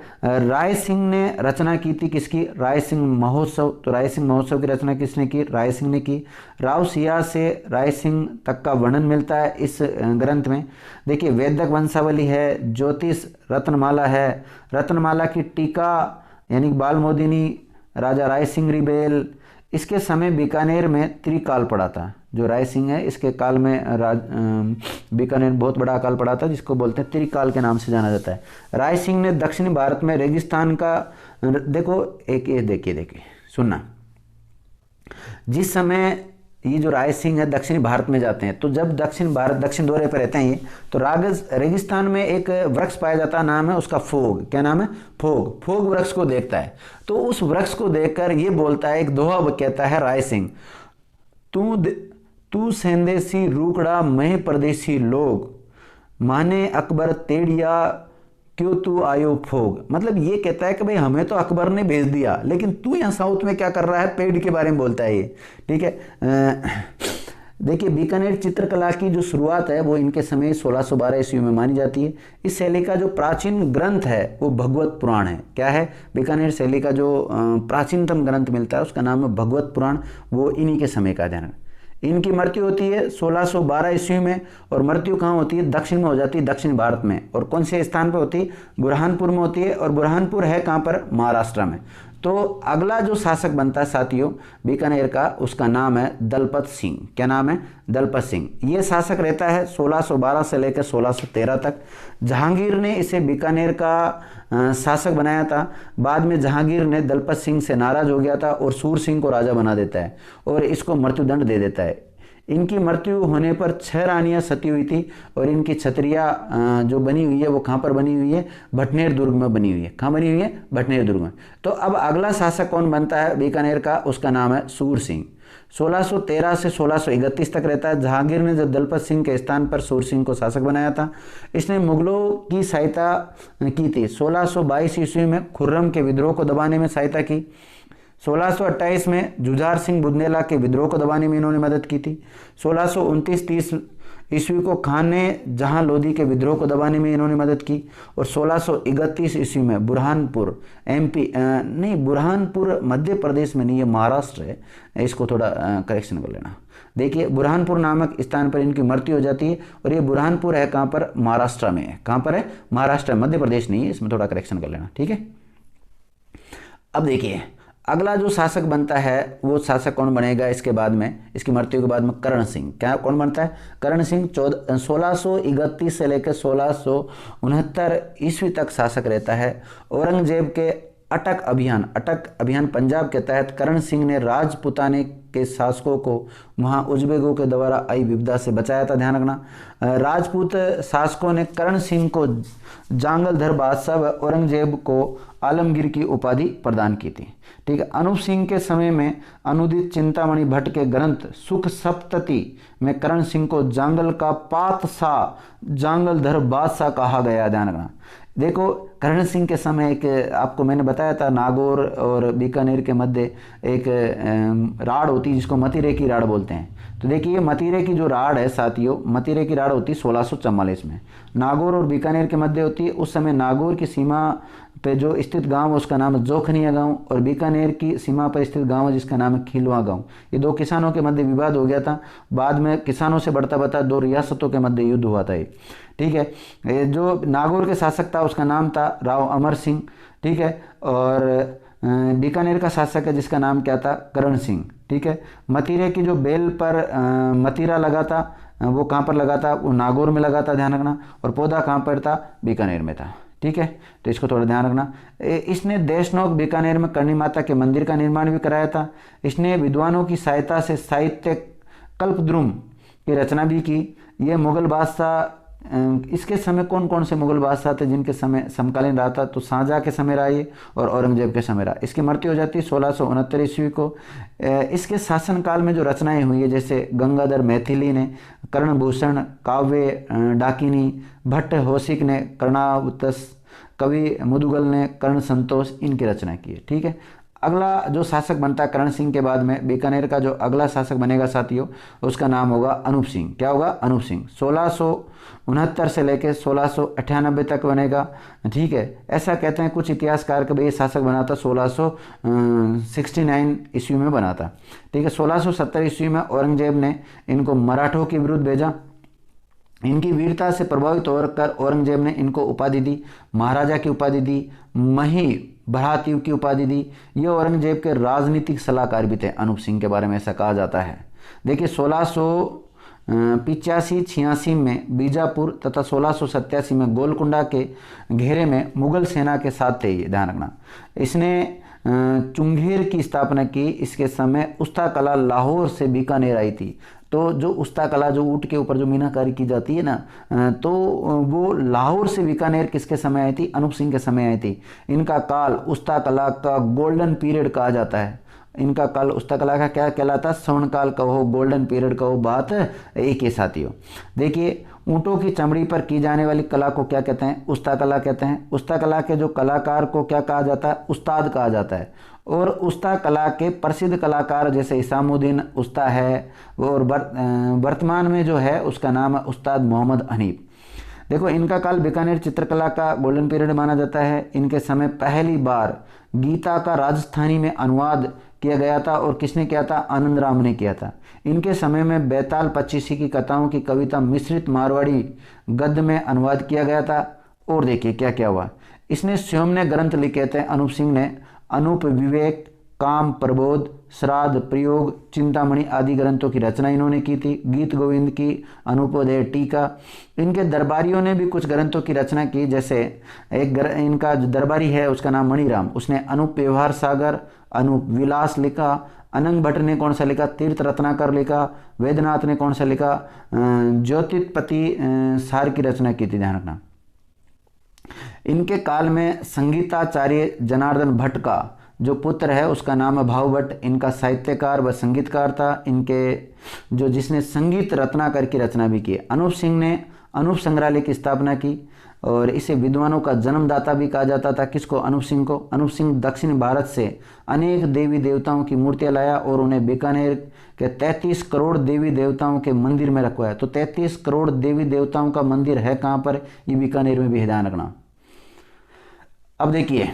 राय सिंह ने रचना की थी किसकी, राय सिंह महोत्सव। तो राय सिंह महोत्सव की रचना किसने की, राय सिंह ने की। राव सिया से राय सिंह तक का वर्णन मिलता है इस ग्रंथ में। देखिए वेदक वंशावली है, ज्योतिष रत्नमाला है, रत्नमाला की टीका यानी बालमोदिनी, राजा राय सिंह रिबेल। इसके समय बीकानेर में त्रिकाल पड़ा था। जो राय सिंह है इसके काल में बीकानेर बहुत बड़ा अकाल पड़ा था, जिसको बोलते हैं त्रिकाल के नाम से जाना जाता है। राय सिंह ने दक्षिणी भारत में रेगिस्तान का, देखो एक ये देखिए सुनना, जिस समय ये जो राय सिंह है दक्षिणी भारत में जाते हैं, तो जब दक्षिण दौरे पर रहते हैं ये, तो रेगिस्तान में एक वृक्ष पाया जाता है, नाम है उसका फोग। क्या नाम है, फोग। फोग वृक्ष को देखता है, तो उस वृक्ष को देखकर ये बोलता है, एक दोहा कहता है राय सिंह, तू सेंदेसी रूकड़ा मैं परदेसी लोग, माने अकबर तेड़िया क्यों तू आयो फोग। मतलब ये कहता है कि भाई हमें तो अकबर ने भेज दिया, लेकिन तू यहाँ साउथ में क्या कर रहा है, पेड़ के बारे में बोलता है ये। ठीक है। देखिए बीकानेर चित्रकला की जो शुरुआत है वो इनके समय 1612 ईस्वी में मानी जाती है। इस शैली का जो प्राचीन ग्रंथ है वो भगवत पुराण है। क्या है, बीकानेर शैली का जो प्राचीनतम ग्रंथ मिलता है उसका नाम है भगवत पुराण, वो इन्हीं के समय का ध्यान। इनकी मृत्यु होती है 1612 ईस्वी में, और मृत्यु कहाँ होती है, दक्षिण में हो जाती है, दक्षिण भारत में। और कौन से स्थान पर होती है, बुरहानपुर में होती है। और बुरहानपुर है कहाँ पर, महाराष्ट्र में। तो अगला जो शासक बनता है साथियों बीकानेर का, उसका नाम है दलपत सिंह। क्या नाम है, दलपत सिंह। ये शासक रहता है 1612 से लेकर 1613 तक। जहांगीर ने इसे बीकानेर का शासक बनाया था। बाद में जहांगीर ने दलपत सिंह से नाराज हो गया था और सूर सिंह को राजा बना देता है और इसको मृत्युदंड दे देता है। इनकी मृत्यु होने पर 6 रानियां सती हुई थी, और इनकी छतरिया जो बनी हुई है वो कहाँ पर बनी हुई है, भटनेर दुर्ग में बनी हुई है। कहाँ बनी हुई है, भटनेर दुर्ग में। तो अब अगला शासक कौन बनता है बीकानेर का, उसका नाम है सूर सिंह। 1613 से 1631 तक रहता है। जहांगीर ने जब दलपत सिंह के स्थान पर सूर सिंह को शासक बनाया था। इसने मुगलों की सहायता की थी। 1622 ईस्वी में खुर्रम के विद्रोह को दबाने में सहायता की। 1628 में जुझार सिंह बुंदेला के विद्रोह को दबाने में इन्होंने मदद की थी। 1629-30 ईस्वी को खान ने जहां लोधी के विद्रोह को दबाने में इन्होंने मदद की। और 1631 ईस्वी में बुरहानपुर बुरहानपुर मध्य प्रदेश में नहीं, ये महाराष्ट्र है, इसको थोड़ा करेक्शन कर लेना। देखिए बुरहानपुर नामक स्थान पर इनकी मृत्यु हो जाती है, और ये बुरहानपुर है कहाँ पर, महाराष्ट्र में है। कहाँ पर है, महाराष्ट्र, मध्य प्रदेश नहीं है, इसमें थोड़ा करेक्शन कर लेना। ठीक है। अब देखिए अगला जो शासक बनता है वो शासक कौन बनेगा इसके बाद में, इसकी मृत्यु के बाद में? करण सिंह। क्या कौन बनता है? करण सिंह 1631 से लेकर 1669 ईस्वी तक शासक रहता है। औरंगजेब के अटक अभियान पंजाब के तहत करण सिंह ने राजपुताने के शासकों को वहाँ उज्बेकों के द्वारा आई विपदा से बचाया था। ध्यान रखना, राजपूत शासकों ने करण सिंह को जांगलधर बादशाह व औरंगजेब को आलमगीर की उपाधि प्रदान की थी। ठीक है। अनूप सिंह के समय में अनुदित चिंतामणि भट्ट के ग्रंथ सुख सप्तति में करण सिंह को जांगल का पातशाह जांगलधर बादशाह कहा गया। ध्यान रखना, देखो करण सिंह के समय एक आपको मैंने बताया था नागौर और बीकानेर के मध्य एक राड़ होती है जिसको मतीरे की राड़ बोलते हैं। तो देखिए मतीरे की जो राड़ है साथियों, मतीरे की राड़ होती है 1644 में, नागौर और बीकानेर के मध्य होती है। उस समय नागौर की सीमा पे जो स्थित गांव उसका नाम है जोखनिया गांव और बीकानेर की सीमा पर स्थित गांव है जिसका नाम है खिलवा गांव। ये दो किसानों के मध्य विवाद हो गया था। बाद में किसानों से बढ़ता बढ़ता दो रियासतों के मध्य युद्ध हुआ था ये। ठीक है। ये जो नागौर के शासक था उसका नाम था राव अमर सिंह। ठीक है। और बीकानेर का शासक है जिसका नाम क्या था? करण सिंह। ठीक है। मतीरे की जो बेल पर मतीरा लगा था वो कहाँ पर लगा था? वो नागौर में लगा था। ध्यान रखना। और पौधा कहाँ पर था? बीकानेर में था। ठीक है। तो इसको थोड़ा ध्यान रखना। इसने देशनोक बीकानेर में करणी माता के मंदिर का निर्माण भी कराया था। इसने विद्वानों की सहायता से साहित्य कल्पद्रुम की रचना भी की। ये मुगल बादशाह, इसके समय कौन कौन से मुगल बादशाह थे जिनके समय समकालीन रहा था? तो शाहजहाँ के समय रहा ये और औरंगजेब के समय रहा। इसकी मृत्यु हो जाती है 1669 ईस्वी को। इसके शासनकाल में जो रचनाएं हुई है जैसे गंगाधर मैथिली ने कर्णभूषण काव्य डाकिनी, भट्ट होशिक ने कर्णावतस, कवि मुदुगल ने कर्ण संतोष, इनकी रचना की है। ठीक है। अगला जो शासक बनता है करण सिंह के बाद में, बीकानेर का जो अगला शासक बनेगा साथियों उसका नाम होगा अनूप सिंह। क्या होगा? अनूप सिंह। 1669 से लेकर 1698 तक बनेगा। ठीक है। ऐसा कहते हैं कुछ इतिहासकार के भाई ये शासक बना था 1669 ईस्वी में बना था। ठीक है। 1670 ईस्वी में औरंगजेब ने इनको मराठों के विरुद्ध भेजा। इनकी वीरता से प्रभावित होकर औरंगजेब ने इनको उपाधि दी, महाराजा की उपाधि दी, मही भ्रातृ की उपाधि दी। ये औरंगजेब के राजनीतिक सलाहकार भी थे। अनूप सिंह के बारे में ऐसा कहा जाता है। देखिए 1685-86 में बीजापुर तथा 1687 में गोलकुंडा के घेरे में मुगल सेना के साथ थे। ये ध्यान रखना। इसने चुंगेर की स्थापना की। इसके समय उस्ता कला लाहौर से बीकानेर आई थी। तो जो उस्ता कला जो ऊँट के ऊपर जो मीनाकारी की जाती है ना, तो वो लाहौर से बीकानेर किसके समय आई थी? अनूप सिंह के समय आई थी। इनका काल उस्ता कला का गोल्डन पीरियड कहा जाता है। इनका काल उस्ता कला का क्या कहलाता? स्वर्णकाल कहो, गोल्डन पीरियड कहो, बात एक ही साथियों। देखिए ऊँटों की चमड़ी पर की जाने वाली कला को क्या कहते हैं? उस्ता कला कहते हैं। उस्ता कला के जो कलाकार को क्या कहा जाता है? उस्ताद कहा जाता है। और उस्ता कला के प्रसिद्ध कलाकार जैसे इसामुद्दीन उस्ता है और वर्तमान में जो है उसका नाम है उस्ताद मोहम्मद हनीफ। देखो इनका काल बीकानेर चित्रकला का गोल्डन पीरियड माना जाता है। इनके समय पहली बार गीता का राजस्थानी में अनुवाद किया गया था। और किसने किया था? आनंद राम ने किया था। इनके समय में बैताल पच्चीसी की कथाओं की कविता मिश्रित मारवाड़ी गद्य में अनुवाद किया गया था। और देखिए क्या क्या हुआ। इसने स्वयं ने ग्रंथ लिखे थे। अनूप सिंह ने अनूप विवेक, काम प्रबोध, श्राद्ध प्रयोग, चिंतामणि आदि ग्रंथों की रचना इन्होंने की थी। गीत गोविंद की, अनूपोदय टीका। इनके दरबारियों ने भी कुछ ग्रंथों की रचना की। जैसे इनका जो दरबारी है उसका नाम मणिराम, उसने अनूप व्यवहार सागर, अनूप विलास लिखा। अनंग भट्ट ने कौन सा लिखा? तीर्थ रत्नाकर लिखा। वेदनाथ ने कौन सा लिखा? ज्योतिपति सार की रचना की थी। ध्यान रखना। इनके काल में संगीताचार्य जनार्दन भट्ट का जो पुत्र है उसका नाम है भाव भट्ट। इनका साहित्यकार व संगीतकार था। इनके जो जिसने संगीत रत्नाकर की रचना भी की। अनूप सिंह ने अनूप संग्रहालय की स्थापना की और इसे विद्वानों का जन्मदाता भी कहा जाता था। किसको? अनूप सिंह को। अनूप सिंह दक्षिण भारत से अनेक देवी देवताओं की मूर्तियां लाया और उन्हें बीकानेर के 33 करोड़ देवी देवताओं के मंदिर में रखवाया। तो 33 करोड़ देवी देवताओं का मंदिर है कहाँ पर? ये बीकानेर में भी, ध्यान रखना। अब देखिए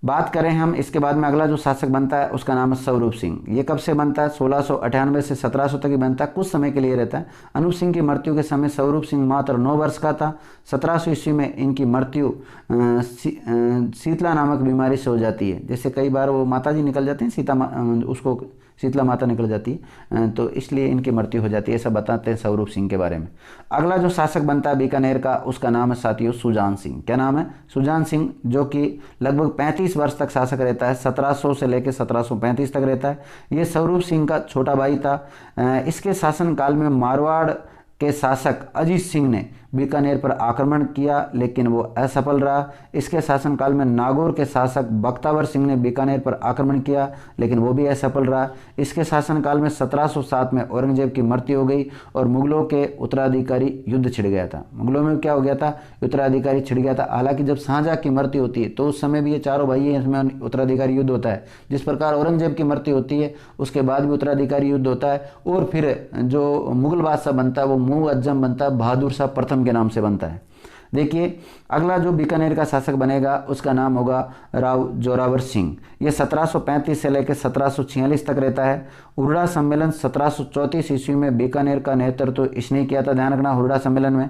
बात करें हम इसके बाद में अगला जो शासक बनता है उसका नाम है स्वरूप सिंह। ये कब से बनता है? 1698 से 1700 तक ही बनता है, कुछ समय के लिए रहता है। अनूप सिंह की मृत्यु के समय स्वरूप सिंह मात्र 9 वर्ष का था। 1700 ईस्वी में इनकी मृत्यु शीतला नामक बीमारी से हो जाती है। जैसे कई बार वो माता जी निकल जाते हैं, उसको शीतला माता निकल जाती है, तो इसलिए इनकी मृत्यु हो जाती है। ऐसा बताते हैं स्वरूप सिंह के बारे में। अगला जो शासक बनता है बीकानेर का उसका नाम है साथियों सुजान सिंह। क्या नाम है? सुजान सिंह, जो कि लगभग 35 वर्ष तक शासक रहता है। 1700 से लेकर 1735 तक रहता है। ये स्वरूप सिंह का छोटा भाई था। इसके शासनकाल में मारवाड़ के शासक अजीत सिंह ने बीकानेर पर आक्रमण किया, लेकिन वो असफल रहा। इसके शासनकाल में नागौर के शासक बख्तावर सिंह ने बीकानेर पर आक्रमण किया, लेकिन वो भी असफल रहा। इसके शासनकाल में 1707 में औरंगजेब की मृत्यु हो गई और मुगलों के उत्तराधिकारी युद्ध छिड़ गया था। मुगलों में क्या हो गया था? उत्तराधिकारी छिड़ गया था। हालांकि जब शाहजहां की मृत्यु होती है तो उस समय भी ये चारों भाई हैं, इसमें उत्तराधिकारी युद्ध होता है। जिस प्रकार औरंगजेब की मृत्यु होती है उसके बाद भी उत्तराधिकारी युद्ध होता है, और फिर जो मुगल बादशाह बनता है वो मुअज्जम बनता है, बहादुर शाह प्रथम के नाम से बनता है। देखिए अगला जो बीकानेर का शासक बनेगा उसका नाम होगा राव जोरावर सिंह। ये 1735 से लेकर 1746 तक रहता है। हुर्रा सम्मेलन 1734 ईस्वी में बीकानेर का नेतृत्व इसने किया था, ध्यान रखना, हुर्रा सम्मेलन में।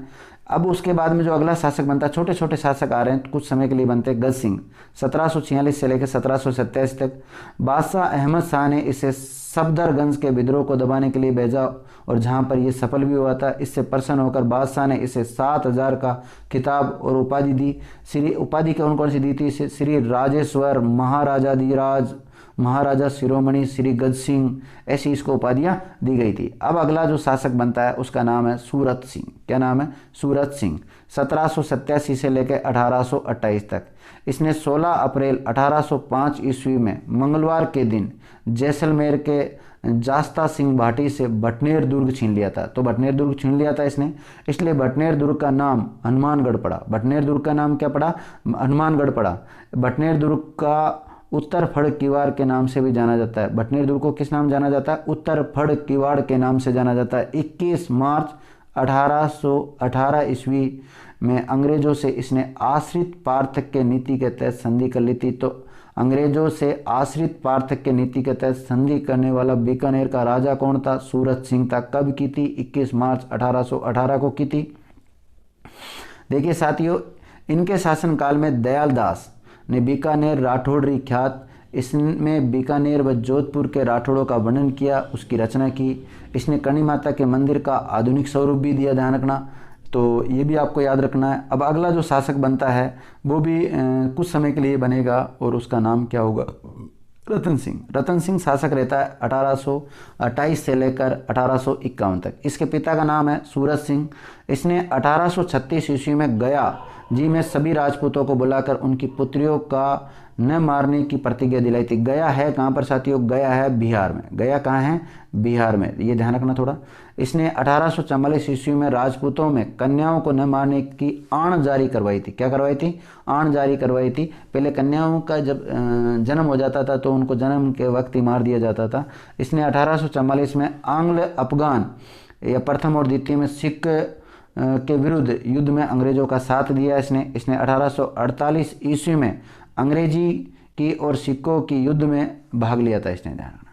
अब उसके बाद में जो अगला शासक बनता है, छोटे छोटे शासक आ रहे हैं, कुछ समय के लिए बनते हैं। गज सिंह 1746 से लेकर 1787 तक। बादशाह अहमद शाह ने इसे सफदरगंज के विद्रोह को दबाने के लिए भेजा, और जहां पर यह सफल भी हुआ था। इससे प्रसन्न होकर बादशाह ने इसे 7000 का खिताब और उपाधि दी। उपाधि कौन कौन सी दी थी? श्री राजेश्वर, महाराजाधिराज, महाराजा शिरोमणि, श्री गज सिंह, ऐसी इसको उपाधियां दी गई थी। अब अगला जो शासक बनता है उसका नाम है सूरत सिंह। क्या नाम है? सूरत सिंह। 1787 से लेकर 1828 तक। इसने 16 अप्रैल 1805 ईस्वी में मंगलवार के दिन जैसलमेर के जास्ता सिंह भाटी से बटनेर दुर्ग छीन लिया था। तो बटनेर दुर्ग छीन लिया था इसने, इसलिए बटनेर दुर्ग का नाम हनुमानगढ़ पड़ा। बटनेर दुर्ग का नाम क्या पड़ा? हनुमानगढ़ पड़ा। बटनेर दुर्ग का उत्तर फड़ किवाड़ के नाम से भी जाना जाता है। बटनेर दुर्ग को किस नाम जाना जाता है? उत्तर फड़ किवाड़ के नाम से जाना जाता है। 21 मार्च 1818 ईस्वी में अंग्रेजों से इसने आश्रित पार्थक्य नीति के तहत संधि कर ली थी। तो अंग्रेजों से आश्रित पार्थक्य नीति के तहत संधि करने वाला बीकानेर का राजा कौन था? सूरत सिंह था। कब की थी? 21 मार्च 1818 को की थी। देखिए साथियों, इनके शासनकाल में दयाल दास ने बीकानेर राठौड़ी ख्यात, इसमें बीकानेर व जोधपुर के राठौड़ों का वर्णन किया, उसकी रचना की। इसने करणी माता के मंदिर का आधुनिक स्वरूप भी दिया, ध्यान रखना। तो ये भी आपको याद रखना है। अब अगला जो शासक बनता है वो भी कुछ समय के लिए बनेगा, और उसका नाम क्या होगा? रतन सिंह। रतन सिंह शासक रहता है 1828 से लेकर 1851 तक। इसके पिता का नाम है सूरत सिंह। इसने 1836 ईस्वी में गया जी में सभी राजपूतों को बुलाकर उनकी पुत्रियों का न मारने की प्रतिज्ञा दिलाई थी। गया है कहाँ पर साथियों? गया है बिहार में। गया कहाँ है? बिहार में, ये ध्यान रखना थोड़ा। इसने 1844 ईस्वी में राजपूतों में कन्याओं को न मारने की आण जारी करवाई थी। क्या करवाई थी? आण जारी करवाई थी। पहले कन्याओं का जब जन्म हो जाता था तो उनको जन्म के वक्त ही मार दिया जाता था। इसने 1844 में आंग्ल अफगान या प्रथम और द्वितीय में सिख के विरुद्ध युद्ध में अंग्रेजों का साथ दिया इसने 1848 ईस्वी में अंग्रेजी की और सिखों की युद्ध में भाग लिया था इसने, ध्यान रखना।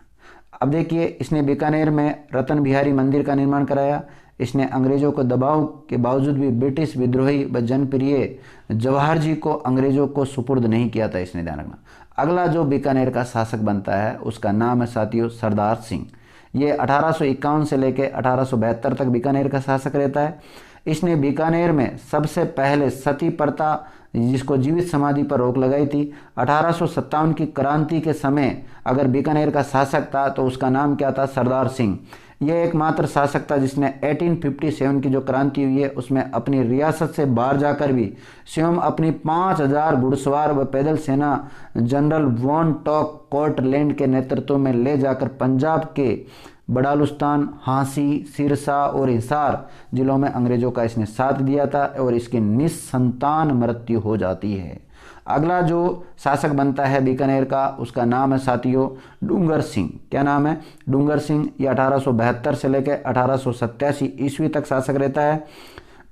अब देखिए, इसने बीकानेर में रतन बिहारी मंदिर का निर्माण कराया। इसने अंग्रेजों को दबाव के बावजूद भी ब्रिटिश विद्रोही व जनप्रिय जवाहर जी को अंग्रेजों को सुपुर्द नहीं किया था इसने, ध्यान रखना। अगला जो बीकानेर का शासक बनता है उसका नाम है साथियों सरदार सिंह। ये 1851 से लेकर 1872 तक बीकानेर का शासक रहता है। इसने बीकानेर में सबसे पहले सती प्रथा, जिसको जीवित समाधि पर रोक लगाई थी। 1857 की क्रांति के समय अगर बीकानेर का शासक था तो उसका नाम क्या था? सरदार सिंह। यह एकमात्र शासक था जिसने 1857 की जो क्रांति हुई है उसमें अपनी रियासत से बाहर जाकर भी स्वयं अपनी 5000 घुड़सवार व पैदल सेना जनरल वॉन टॉक कोर्टलैंड के नेतृत्व में ले जाकर पंजाब के बड़ालुस्तान, हांसी, सिरसा और हिसार जिलों में अंग्रेजों का इसने साथ दिया था, और इसकी निसंतान मृत्यु हो जाती है। अगला जो शासक बनता है बीकानेर का उसका नाम है साथियों डूंगर सिंह। क्या नाम है? डूंगर सिंह। ये 1872 से लेकर 1887 ईस्वी तक शासक रहता है।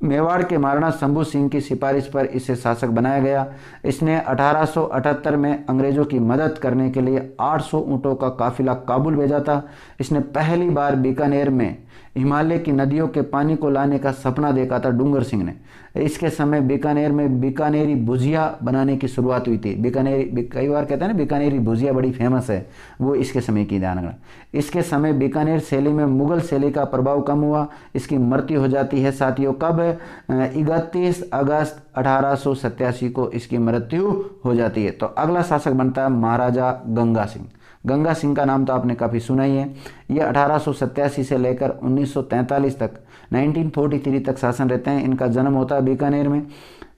मेवाड़ के महाराणा शंभू सिंह की सिफारिश पर इसे शासक बनाया गया। इसने 1878 में अंग्रेजों की मदद करने के लिए 800 ऊँटों का काफिला काबुल भेजा था। इसने पहली बार बीकानेर में हिमालय की नदियों के पानी को लाने का सपना देखा था डूंगर सिंह ने। इसके समय बीकानेर में बीकानेरी भुजिया बनाने की शुरुआत हुई थी। बीकानेरी, कई बार कहते हैं ना बीकानेरी भुजिया बड़ी फेमस है, वो इसके समय की ध्यान रखना। इसके समय बीकानेर शैली में मुगल शैली का प्रभाव कम हुआ। इसकी मृत्यु हो जाती है साथियों कब? 31 अगस्त 1887 को इसकी मृत्यु हो जाती है। तो अगला शासक बनता है महाराजा गंगा सिंह। गंगा सिंह का नाम तो आपने काफ़ी सुना ही है। ये 1887 से लेकर 1943 तक 1943 तक शासन रहते हैं। इनका जन्म होता है बीकानेर में।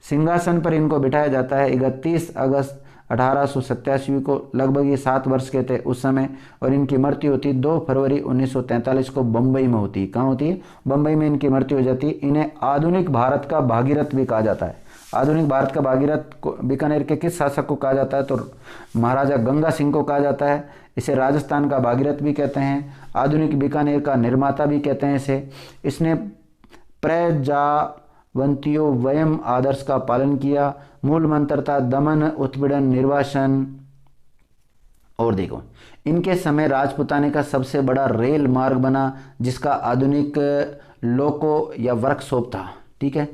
सिंहासन पर इनको बिठाया जाता है 31 अगस्त 1887 को। लगभग ये 7 वर्ष के थे उस समय, और इनकी मृत्यु होती 2 फरवरी 1943 को बम्बई में होती है। कहाँ होती है? बम्बई में इनकी मृत्यु हो जाती है। इन्हें आधुनिक भारत का भागीरथ भी कहा जाता है। आधुनिक भारत का भागीरथ को बीकानेर के किस शासक को कहा जाता है? तो महाराजा गंगा सिंह को कहा जाता है। इसे राजस्थान का भागीरथ भी कहते हैं, आधुनिक बीकानेर का निर्माता भी कहते हैं इसे। इसने प्रजावंतियो वयम आदर्श का पालन किया। मूल मंत्र था दमन, उत्पीड़न, निर्वासन। और देखो, इनके समय राजपुताने का सबसे बड़ा रेल मार्ग बना, जिसका आधुनिक लोको या वर्कशॉप था। ठीक है,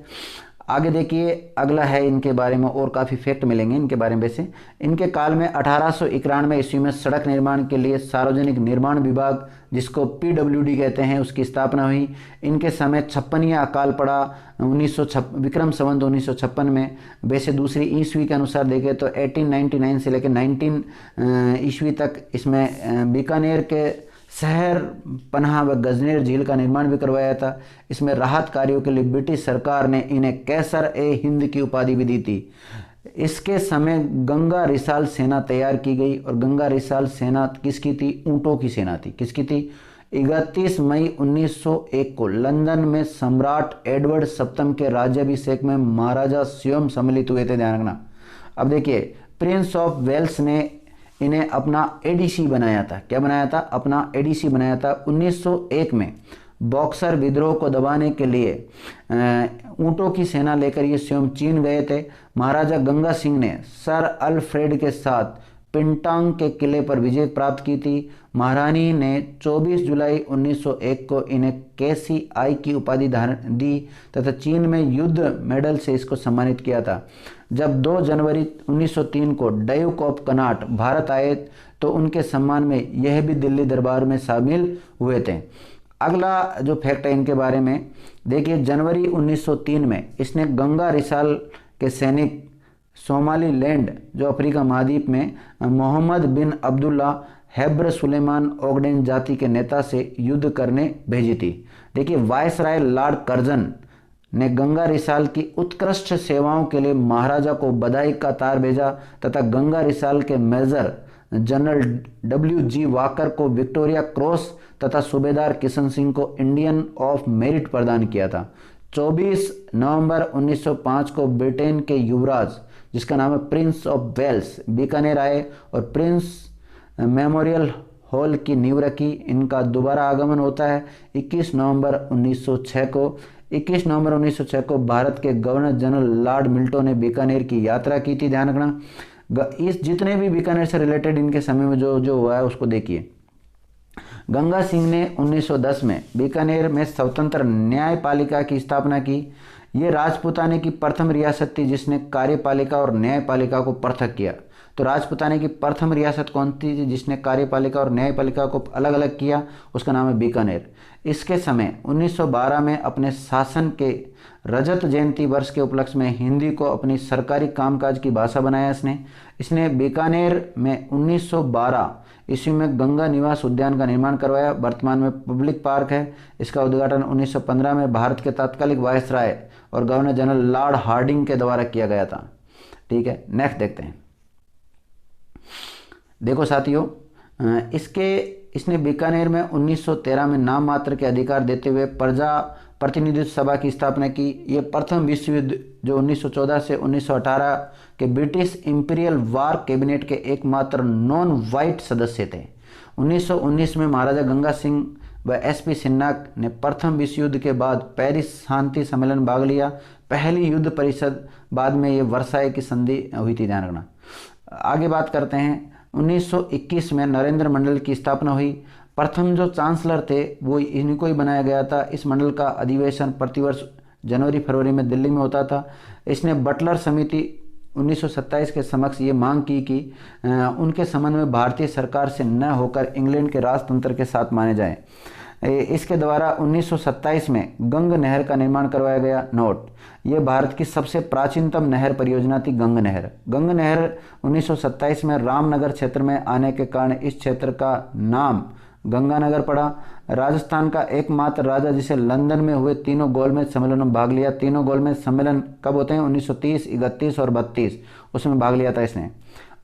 आगे देखिए, अगला है इनके बारे में और काफ़ी फैक्ट मिलेंगे इनके बारे में। वैसे इनके काल में 1891 ईस्वी में सड़क निर्माण के लिए सार्वजनिक निर्माण विभाग, जिसको PWD कहते हैं, उसकी स्थापना हुई। इनके समय 56 अकाल पड़ा 1956 विक्रम संवत 1956 में। वैसे दूसरी ईस्वी के अनुसार देखें तो 1899 से लेकर 19 ईस्वी तक इसमें बीकानेर के शहर पनाह व गजनेर झील का निर्माण भी करवाया था। इसमें राहत कार्यों के लिए ब्रिटिश सरकार ने इन्हें कैसर-ए-हिंद की उपाधि भी दी थी। इसके समय गंगा रिसाल सेना तैयार की गई, और गंगा रिसाल सेना किसकी थी? ऊँटों की सेना थी। किसकी थी? 31 मई 1901 को लंदन में सम्राट एडवर्ड सप्तम के राज्याभिषेक में महाराजा स्वयं सम्मिलित हुए थे। ध्यान रखना। अब देखिए, प्रिंस ऑफ वेल्स ने इन्हें अपना एडीसी बनाया था। क्या बनाया था? अपना एडीसी बनाया था। 1901 में बॉक्सर विद्रोह को दबाने के लिए ऊँटों की सेना लेकर ये स्वयं चीन गए थे। महाराजा गंगा सिंह ने सर अल्फ्रेड के साथ पिंटांग के किले पर विजय प्राप्त की थी। महारानी ने 24 जुलाई 1901 को इन्हें KCI की उपाधि दी तथा चीन में युद्ध मेडल से इसको सम्मानित किया था। जब 2 जनवरी 1903 को ड्यूक ऑफ कनाट भारत आए तो उनके सम्मान में यह भी दिल्ली दरबार में शामिल हुए थे। अगला जो फैक्ट है इनके बारे में देखिए, जनवरी 1903 में इसने गंगा रिसाल के सैनिक सोमालीलैंड जो अफ्रीका महाद्वीप में मोहम्मद बिन अब्दुल्ला हैब्र सुलेमान ओगडेन जाति के नेता से युद्ध करने भेजी थी। देखिए, वायसराय लॉर्ड कर्जन ने गंगा रिसाल की उत्कृष्ट सेवाओं के लिए महाराजा को बधाई का तार भेजा तथा गंगा रिसाल के मेजर जनरल WG वाकर को विक्टोरिया क्रॉस तथा सूबेदार किशन सिंह को इंडियन ऑफ मेरिट प्रदान किया था। 24 नवंबर 1905 को ब्रिटेन के युवराज, जिसका नाम है प्रिंस ऑफ वेल्स, बीकानेर आए और प्रिंस मेमोरियल हॉल की नींव रखी। इनका दोबारा आगमन होता है 21 नवंबर 1906 को। 21 नवंबर 1906 को भारत के गवर्नर जनरल लॉर्ड मिल्टन ने बीकानेर की यात्रा की थी। ध्यान रखना। इस जितने भी बीकानेर से रिलेटेड इनके समय में जो हुआ है उसको देखिए। गंगा सिंह ने 1910 में बीकानेर में स्वतंत्र न्यायपालिका की स्थापना की। ये राजपुताने की प्रथम रियासत थी जिसने कार्यपालिका और न्यायपालिका को पृथक किया। तो राजपुताने की प्रथम रियासत कौन थी जिसने कार्यपालिका और न्यायपालिका को अलग अलग किया? उसका नाम है बीकानेर। इसके समय 1912 में अपने शासन के रजत जयंती वर्ष के उपलक्ष्य में हिंदी को अपनी सरकारी कामकाज की भाषा बनाया इसने बीकानेर में 1912 ईस्वी में गंगा निवास उद्यान का निर्माण करवाया। वर्तमान में पब्लिक पार्क है। इसका उद्घाटन 1915 में भारत के तात्कालिक वायसराय और गवर्नर जनरल लॉर्ड हार्डिंग के द्वारा किया गया था। ठीक है, नेक्स्ट देखते हैं। देखो साथियों, इसने बीकानेर में 1913 में नाम मात्र के अधिकार देते हुए प्रजा प्रतिनिधित्व सभा की स्थापना की। ये प्रथम विश्व युद्ध जो 1914 से 1918 के ब्रिटिश इंपीरियल वार कैबिनेट के एकमात्र नॉन वाइट सदस्य थे। 1919 में महाराजा गंगा सिंह व एसपी सिन्हा ने प्रथम विश्व युद्ध के बाद पेरिस शांति सम्मेलन भाग लिया। पहली युद्ध परिषद, बाद में ये वर्साई की संधि हुई थी, ध्यान रखना। आगे बात करते हैं। 1921 में नरेंद्र मंडल की स्थापना हुई। प्रथम जो चांसलर थे वो इनको ही बनाया गया था। इस मंडल का अधिवेशन प्रतिवर्ष जनवरी फरवरी में दिल्ली में होता था। इसने बटलर समिति 1927 के समक्ष ये मांग की कि उनके संबंध में भारतीय सरकार से न होकर इंग्लैंड के राजतंत्र के साथ माने जाएं। इसके द्वारा 1927 में गंग नहर का निर्माण करवाया गया। नोट, ये भारत की सबसे प्राचीनतम नहर परियोजना थी गंग नहर। गंग नहर 1927 में रामनगर क्षेत्र में आने के कारण इस क्षेत्र का नाम गंगानगर पड़ा। राजस्थान का एकमात्र राजा जिसे लंदन में हुए तीनों गोलमेज सम्मेलनों में भाग लिया। तीनों गोलमेज सम्मेलन कब होते हैं? 1930, 31 और 32, उसमें भाग लिया था इसने।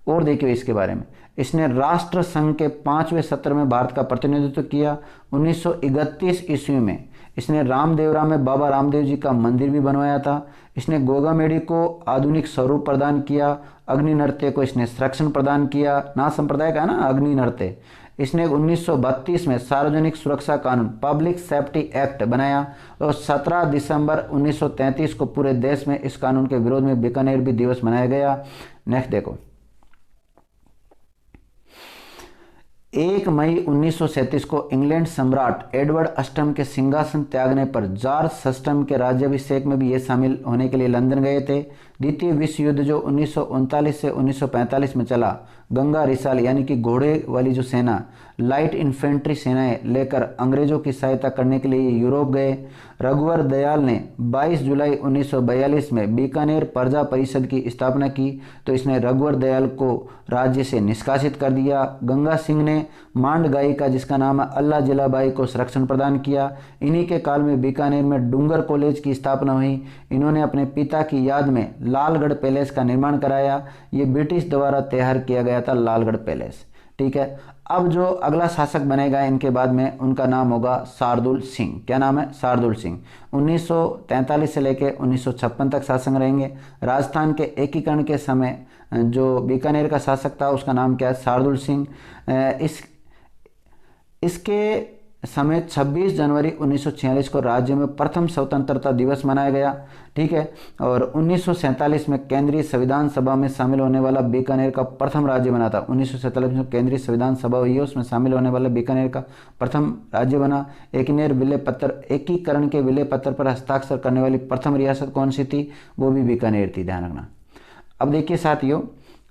और देखिए इसके बारे में, इसने राष्ट्र संघ के 5वें सत्र में भारत का प्रतिनिधित्व किया। 1931 ईस्वी में इसने रामदेवरा में बाबा रामदेव जी का मंदिर भी बनवाया था। इसने गोगामेडी को आधुनिक स्वरूप प्रदान किया। अग्नि नृत्य को इसने संरक्षण प्रदान किया। ना संप्रदाय का है ना अग्नि नृत्य। इसने 1932 में सार्वजनिक सुरक्षा कानून पब्लिक सेफ्टी एक्ट बनाया और 17 दिसंबर 1933 को पूरे देश में इस कानून के विरोध में बीकानेर भी दिवस मनाया गया। नेक्स्ट देखो, 1 मई 1937 को इंग्लैंड सम्राट एडवर्ड अष्टम के सिंहासन त्यागने पर जॉर्ज षष्ठम के राज्याभिषेक में भी ये शामिल होने के लिए लंदन गए थे। द्वितीय विश्व युद्ध जो 1939 से 1945 में चला, गंगा रिसाल यानी कि घोड़े वाली जो सेना, लाइट इन्फेंट्री सेनाएं लेकर अंग्रेजों की सहायता करने के लिए यूरोप गए। रघुवर दयाल ने 22 जुलाई 1942 में बीकानेर प्रजा परिषद की स्थापना की, तो इसने रघुवर दयाल को राज्य से निष्कासित कर दिया। गंगा सिंह ने मांड गायिका जिसका नाम है अल्लाह जिलाबाई को संरक्षण प्रदान किया। इन्हीं के काल में बीकानेर में डूंगर कॉलेज की स्थापना हुई। इन्होंने अपने पिता की याद में लालगढ़ पैलेस का निर्माण कराया। ये ब्रिटिश द्वारा तैयार किया गया था लालगढ़ पैलेस। ठीक है, अब जो अगला शासक बनेगा इनके बाद में, उनका नाम होगा शार्दुल सिंह। क्या नाम है? शार्दुल सिंह। 1943 से लेकर 1956 तक शासक रहेंगे। राजस्थान के एकीकरण के समय जो बीकानेर का शासक था उसका नाम क्या है? शार्दुल सिंह। इसके समय 26 जनवरी 1946 को राज्य में प्रथम स्वतंत्रता दिवस मनाया गया। ठीक है, और 1947 में केंद्रीय संविधान सभा में शामिल होने वाला बीकानेर का प्रथम राज्य बना था। 1947 में केंद्रीय संविधान सभा हुई है, उसमें शामिल होने वाला बीकानेर का प्रथम राज्य बना। एकीकरण के विलय पत्र पर हस्ताक्षर करने वाली प्रथम रियासत कौन सी थी? वो भी बीकानेर थी, ध्यान रखना। अब देखिए साथियों,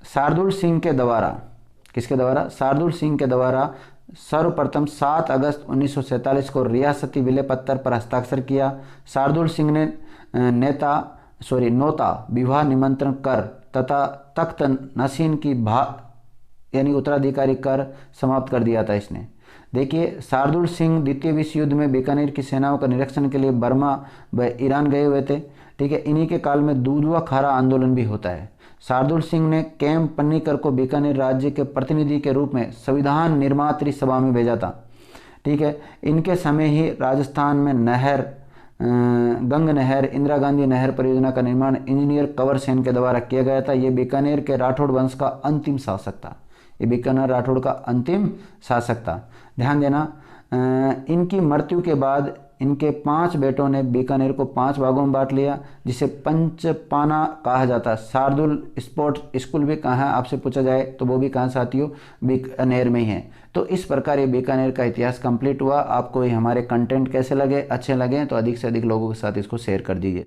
शार्दुल सिंह के द्वारा, किसके द्वारा? शार्दुल सिंह के द्वारा सर्वप्रथम 7 अगस्त 1947 को रियासती विलय पत्र पर हस्ताक्षर किया। शार्दुल सिंह ने नौता विवाह निमंत्रण कर तथा तख्त नशीन की यानी उत्तराधिकारी कर समाप्त कर दिया था इसने। देखिए, शार्दुल सिंह द्वितीय विश्व युद्ध में बीकानेर की सेनाओं का निरीक्षण के लिए बर्मा व ईरान गए हुए थे। ठीक है, इन्हीं के काल में दूधवा खारा आंदोलन भी होता है। शार्दुल सिंह ने केम पन्नीकर को बीकानेर राज्य के प्रतिनिधि के रूप में संविधान निर्मात्री सभा में भेजा था। ठीक है, इनके समय ही राजस्थान में गंग नहर, इंदिरा गांधी नहर परियोजना का निर्माण इंजीनियर कंवर सेन के द्वारा किया गया था। ये बीकानेर के राठौड़ वंश का अंतिम शासक था। ये बीकानेर राठौड़ का अंतिम शासक था, ध्यान देना। इनकी मृत्यु के बाद इनके 5 बेटों ने बीकानेर को 5 भागों में बांट लिया, जिसे पंचपाना कहा जाता है। शार्दुल स्पोर्ट्स स्कूल भी कहाँ है आपसे पूछा जाए तो वो भी कहाँ साथियों? बीकानेर में ही है। तो इस प्रकार ये बीकानेर का इतिहास कंप्लीट हुआ। आपको ये हमारे कंटेंट कैसे लगे? अच्छे लगे तो अधिक से अधिक लोगों के साथ इसको शेयर कर दीजिए।